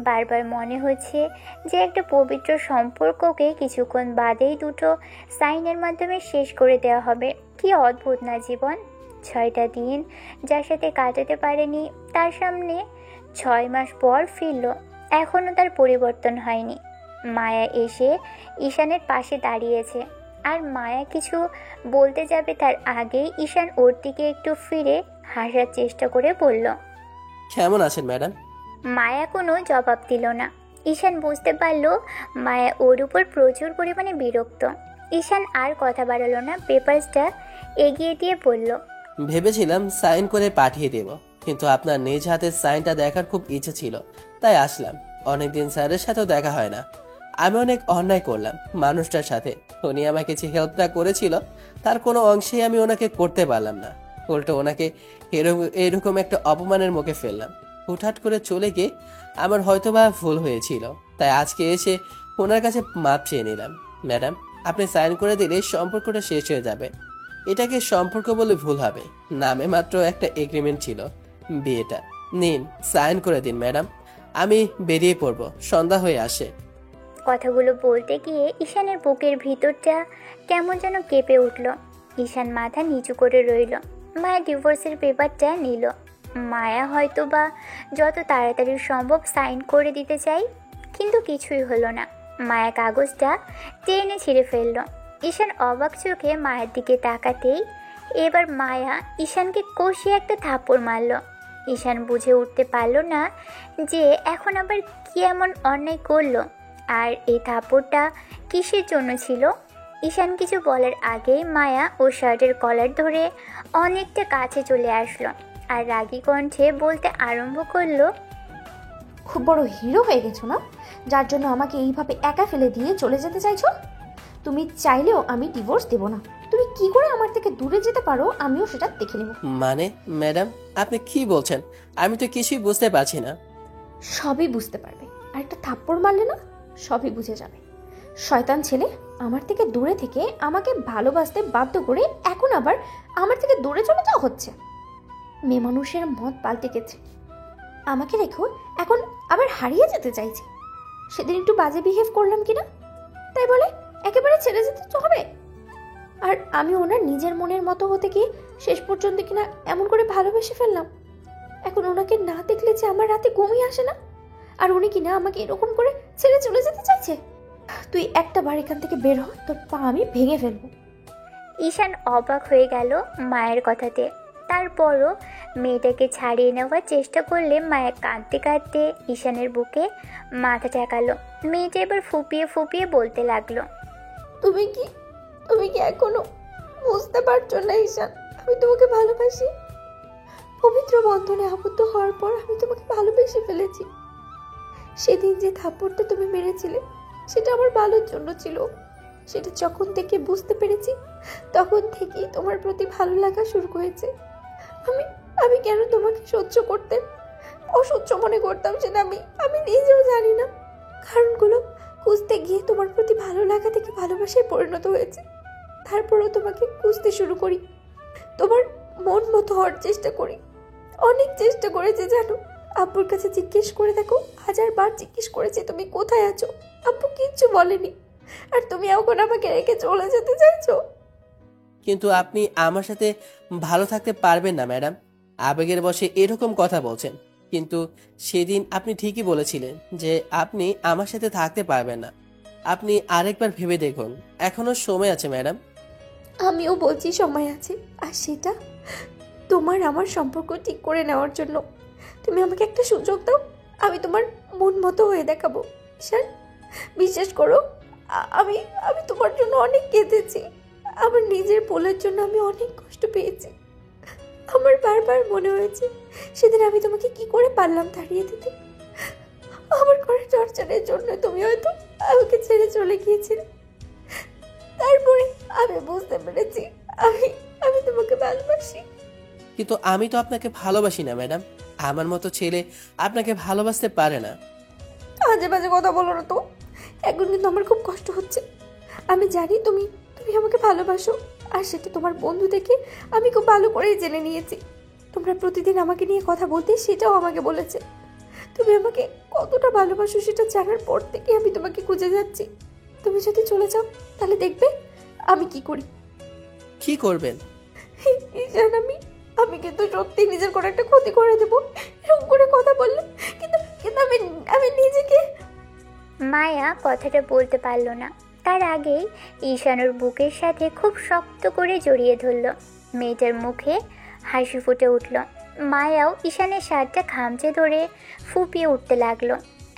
বারবার মনে হচ্ছে যে একটা পবিত্র সম্পর্ককে কিছুক্ষণ বাদেই দুটো সাইনের মাধ্যমে শেষ করে দেওয়া হবে। কি অদ্ভুত না জীবন! 6টা দিন যার সাথে কাটাতে পারেনি, তার সামনে 6 মাস পর ফিরল, এখনও তার পরিবর্তন হয়নি। মায়া এসে ঈশানের পাশে দাঁড়িয়েছে, আর মায়া কিছু বলতে যাবে তার আগেই ঈশান ওর দিকে একটু ফিরে হাসার চেষ্টা করে বলল, কেমন আছেন ম্যাডাম? মায়া কোনো জবাব দিল না। ঈশান বুঝতে পারল মায়া ওর উপর প্রচুর পরিমাণে বিরক্ত। ঈশান আর কথা বাড়ালো না, পেপারসটা এগিয়ে দিয়ে বলল, ভেবেছিলাম সাইন করে পাঠিয়ে দেব, কিন্তু আপনার নিজ হাতের সাইনটা দেখার খুব ইচ্ছে ছিল, তাই আসলাম। অনেকদিন স্যারের সাথেও দেখা হয় না। আমি অনেক অন্যায় করলাম মানুষটার সাথে। উনি আমাকে যে হেল্পটা করেছিল তার কোনো অংশেই আমি ওনাকে করতে পারলাম না। উল্টো ওনাকে এরকম একটা অপমানের মুখে ফেললাম। হুটহাট করে চলে গিয়ে আমার হয়তোবা ভুল হয়েছিল, তাই আজকে এসে ওনার কাছে মাপ চেয়ে নিলাম। ম্যাডাম, আপনি সাইন করে দিলে সম্পর্কটা শেষ হয়ে যাবে। এটাকে সম্পর্ক বলে ভুল হবে, নামে মাত্র একটা এগ্রিমেন্ট ছিল বিয়েটা। নিন, সাইন করে দিন ম্যাডাম, আমি বেরিয়ে পড়বো, সন্ধ্যা হয়ে আসে। কথাগুলো বলতে গিয়ে ঈশানের বুকের ভিতরটা কেমন যেন কেঁপে উঠল। ঈশান মাথা নিচু করে রইল। মায়া ডিভোর্সের পেপারটা নিল। মায়া হয়তো বা যত তাড়াতাড়ি সম্ভব সাইন করে দিতে চাই, কিন্তু কিছুই হলো না। মায়া কাগজটা টেনে ছিঁড়ে ফেলল। ঈশান অবাক চোখে মায়ের দিকে তাকাতেই এবার মায়া ঈশানকে কষিয়ে একটা থাপ্পড় মারল। ঈশান বুঝে উঠতে পারল না যে এখন আবার কি এমন অন্যায় করলো, আর এই থাপ্পড়টা কিসের জন্য ছিল। ঈশান কিছু বলার আগেই মায়া ও শার্টের কলার ধরে অনেকটা কাছে চলে আসলো আর রাগী কণ্ঠে বলতে আরম্ভ করলো, খুব বড় হিরো হয়ে গেছো না, যার জন্য আমাকে এইভাবে একা ফেলে দিয়ে চলে যেতে চাইছো? তুমি চাইলেও আমি ডিভোর্স দেব না। তুমি কি করে আমার থেকে দূরে যেতে পারো আমিও সেটা দেখে নেব। মানে ম্যাডাম, আপনি কি বলছেন? আমি তো কিছুই বুঝতে পারছি না। সবই বুঝতে পারবে, আর একটা থাপ্পড় মারলে না সবই বুঝে যাবে। শয়তান ছেলে আমার থেকে দূরে থেকে আমাকে ভালোবাসতে বাধ্য করে এখন আবার আমার থেকে দূরে চলে যাওয়া হচ্ছে। মেয়ে মানুষের মত পাল্টে গেছে, আমাকে রেখো এখন আবার হারিয়ে যেতে চাইছে। সেদিন একটু বাজে বিহেভ করলাম কিনা, তাই বলে একেবারে ছেড়ে যেতে তো হবে? আর আমি ওনার নিজের মনের মতো হতে গিয়ে শেষ পর্যন্ত কিনা এমন করে ভালোবেসে ফেললাম। এখন ওনাকে না দেখলে যে আমার রাতে ঘুমিয়ে আসে না, আর উনি কিনা আমাকে এরকম করে ছেড়ে চলে যেতে চাইছে। তুই একটা বার এখান থেকে বের হ, তোর পা আমি ভেঙে ফেলবো। ঈশান অবাক হয়ে গেল মায়ের কথাতে। তারপরও মেয়েটাকে ছাড়িয়ে নেওয়ার চেষ্টা করলে মায়া কাঁদতে কাঁদতে ঈশানের বুকে মাথা ঠেকালো। মেয়েটা এবার ফুপিয়ে ফুপিয়ে বলতে লাগলো, তুমি কি এখনো বুঝতে পারছো না ঈশান? আমি তোমাকে ভালোবাসি। পবিত্র বন্ধনে আবদ্ধ হওয়ার পর আমি তোমাকে ভালোবেসে ফেলেছি। সেদিন যে থাপ্পড়টা তুমি মেরেছিলে সেটা আমার ভালোর জন্য ছিল। সেটা যখন থেকে বুঝতে পেরেছি তখন থেকেই তোমার প্রতি ভালো লাগা শুরু হয়েছে। আমি কেন তোমাকে সহ্য করতে অসহ্য মনে করতাম সেটা আমি নিজেও জানি না। কারণগুলো খুঁজতে গিয়ে তোমার প্রতি ভালো লাগা থেকে ভালোবাসায় পরিণত হয়েছে। তারপরও তোমাকে খুঁজতে শুরু করি, তোমার মন মতো হওয়ার চেষ্টা করি। অনেক চেষ্টা করেছি জানো। আব্বুর কাছে জিজ্ঞেস করে দেখো, 1000 বার জিজ্ঞেস করেছি তুমি কোথায় আছো। আব্বু কিচ্ছু বলেনি, আর তুমি এখন আমাকে রেখে চলে যেতে চাইছো। কিন্তু আপনি আমার সাথে ভালো থাকতে পারবেন না ম্যাডাম। আবেগের বশে এরকম কথা বলছেন, কিন্তু সেদিন আপনি ঠিকই বলেছিলেন যে আপনি আমার সাথে থাকতে পারবেন না। আপনি আরেকবার ভেবে দেখুন, এখনো সময় আছে ম্যাডাম। আমিও বলছি সময় আছে, আর সেটা তোমার আমার সম্পর্ক ঠিক করে নেওয়ার জন্য। তুমি আমাকে একটা সুযোগ দাও, আমি তোমার মন মতো হয়ে দেখাবো। ঈশান, বিশ্বাস করো, আমি আমি তোমার জন্য অনেক কেঁদেছি। আমার নিজের ভুলের জন্য আমি অনেক কষ্ট পেয়েছি। আমার বারবার মনে হয়েছে সেদিন আমি তোমাকে কি করে পারলাম তাড়িয়ে দিতে। আমার করে টর্চারের জন্য তুমি হয়তো আমাকে ছেড়ে চলে গিয়েছিলে। তারপরে আমি বুঝতে পেরেছি আমি আমি তোমাকে ভালোবাসি। কিন্তু আমি তো আপনাকে ভালোবাসি না ম্যাডাম। আমার মতো ছেলে আপনাকে ভালোবাসতে পারে না। আজে বাজে কথা বলো না তো। এখন কিন্তু আমার খুব কষ্ট হচ্ছে। আমি জানি তুমি আমাকে ভালোবাসো, আর সেটা তোমার বন্ধু দেখে আমি খুব ভালো করেই জেনে নিয়েছি। তোমরা প্রতিদিন আমাকে নিয়ে কথা বলতে সেটাও আমাকে বলেছে। তুমি আমাকে কতটা ভালোবাসো সেটা জানার পর থেকে আমি তোমাকে খুঁজে যাচ্ছি। তুমি যদি চলে যাও তাহলে দেখবে আমি কি করি। কি করবেন? ঈশান, আমি কিন্তু সত্যি নিজের কোনো একটা ক্ষতি করে দেবো এরকম করে কথা বললে। কিন্তু আমি নিজেকে। মায়া কথাটা বলতে পারল না, তার আগেই ঈশানুর বুকের সাথে খুব শক্ত করে জড়িয়ে ধরল। মেয়েটার মুখে হাসি ফুটে উঠল। মায়াও ঈশানের শার্টটা খামচে ধরে ফুপিয়ে উঠতে লাগলো।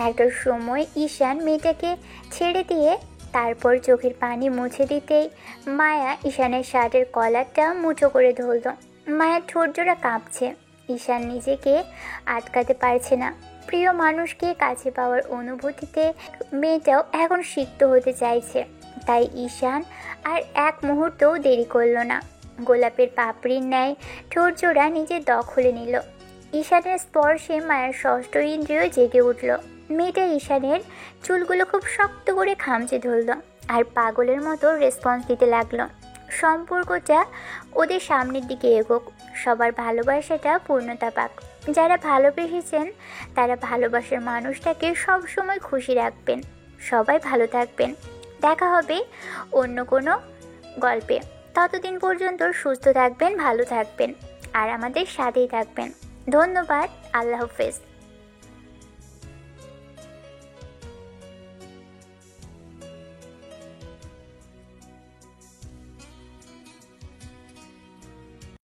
একটা সময় ঈশান মেয়েটাকে ছেড়ে দিয়ে তারপর চোখের পানি মুছে দিতেই মায়া ঈশানের শার্টের কলারটা মুঠো করে ধরল। মায়ার ঠোঁট জোড়া কাঁপছে। ঈশান নিজেকে আটকাতে পারছে না। প্রিয় মানুষকে কাছে পাওয়ার অনুভূতিতে মেয়েটাও এখন সিক্ত হতে চাইছে। তাই ঈশান আর এক মুহূর্তও দেরি করল না। গোলাপের পাপড়ির ন্যায় ঠোঁট জোড়া নিজের দখলে নিল। ঈশানের স্পর্শে মায়ের ষষ্ঠ ইন্দ্রিয় জেগে উঠল। মেয়েটা ঈশানের চুলগুলো খুব শক্ত করে খামচে ধরল আর পাগলের মতো রেসপন্স দিতে লাগলো। সম্পর্কটা ওদের সামনের দিকে এগোক, সবার ভালোবাসাটা পূর্ণতা পাক। যারা ভালোবেসেছেন তারা ভালোবাসার মানুষটাকে সবসময় খুশি রাখবেন। সবাই ভালো থাকবেন। দেখা হবে অন্য কোনো গল্পে। ততদিন পর্যন্ত সুস্থ থাকবেন, ভালো থাকবেন আর আমাদের সাথেই থাকবেন। ধন্যবাদ। আল্লাহ হাফেজ।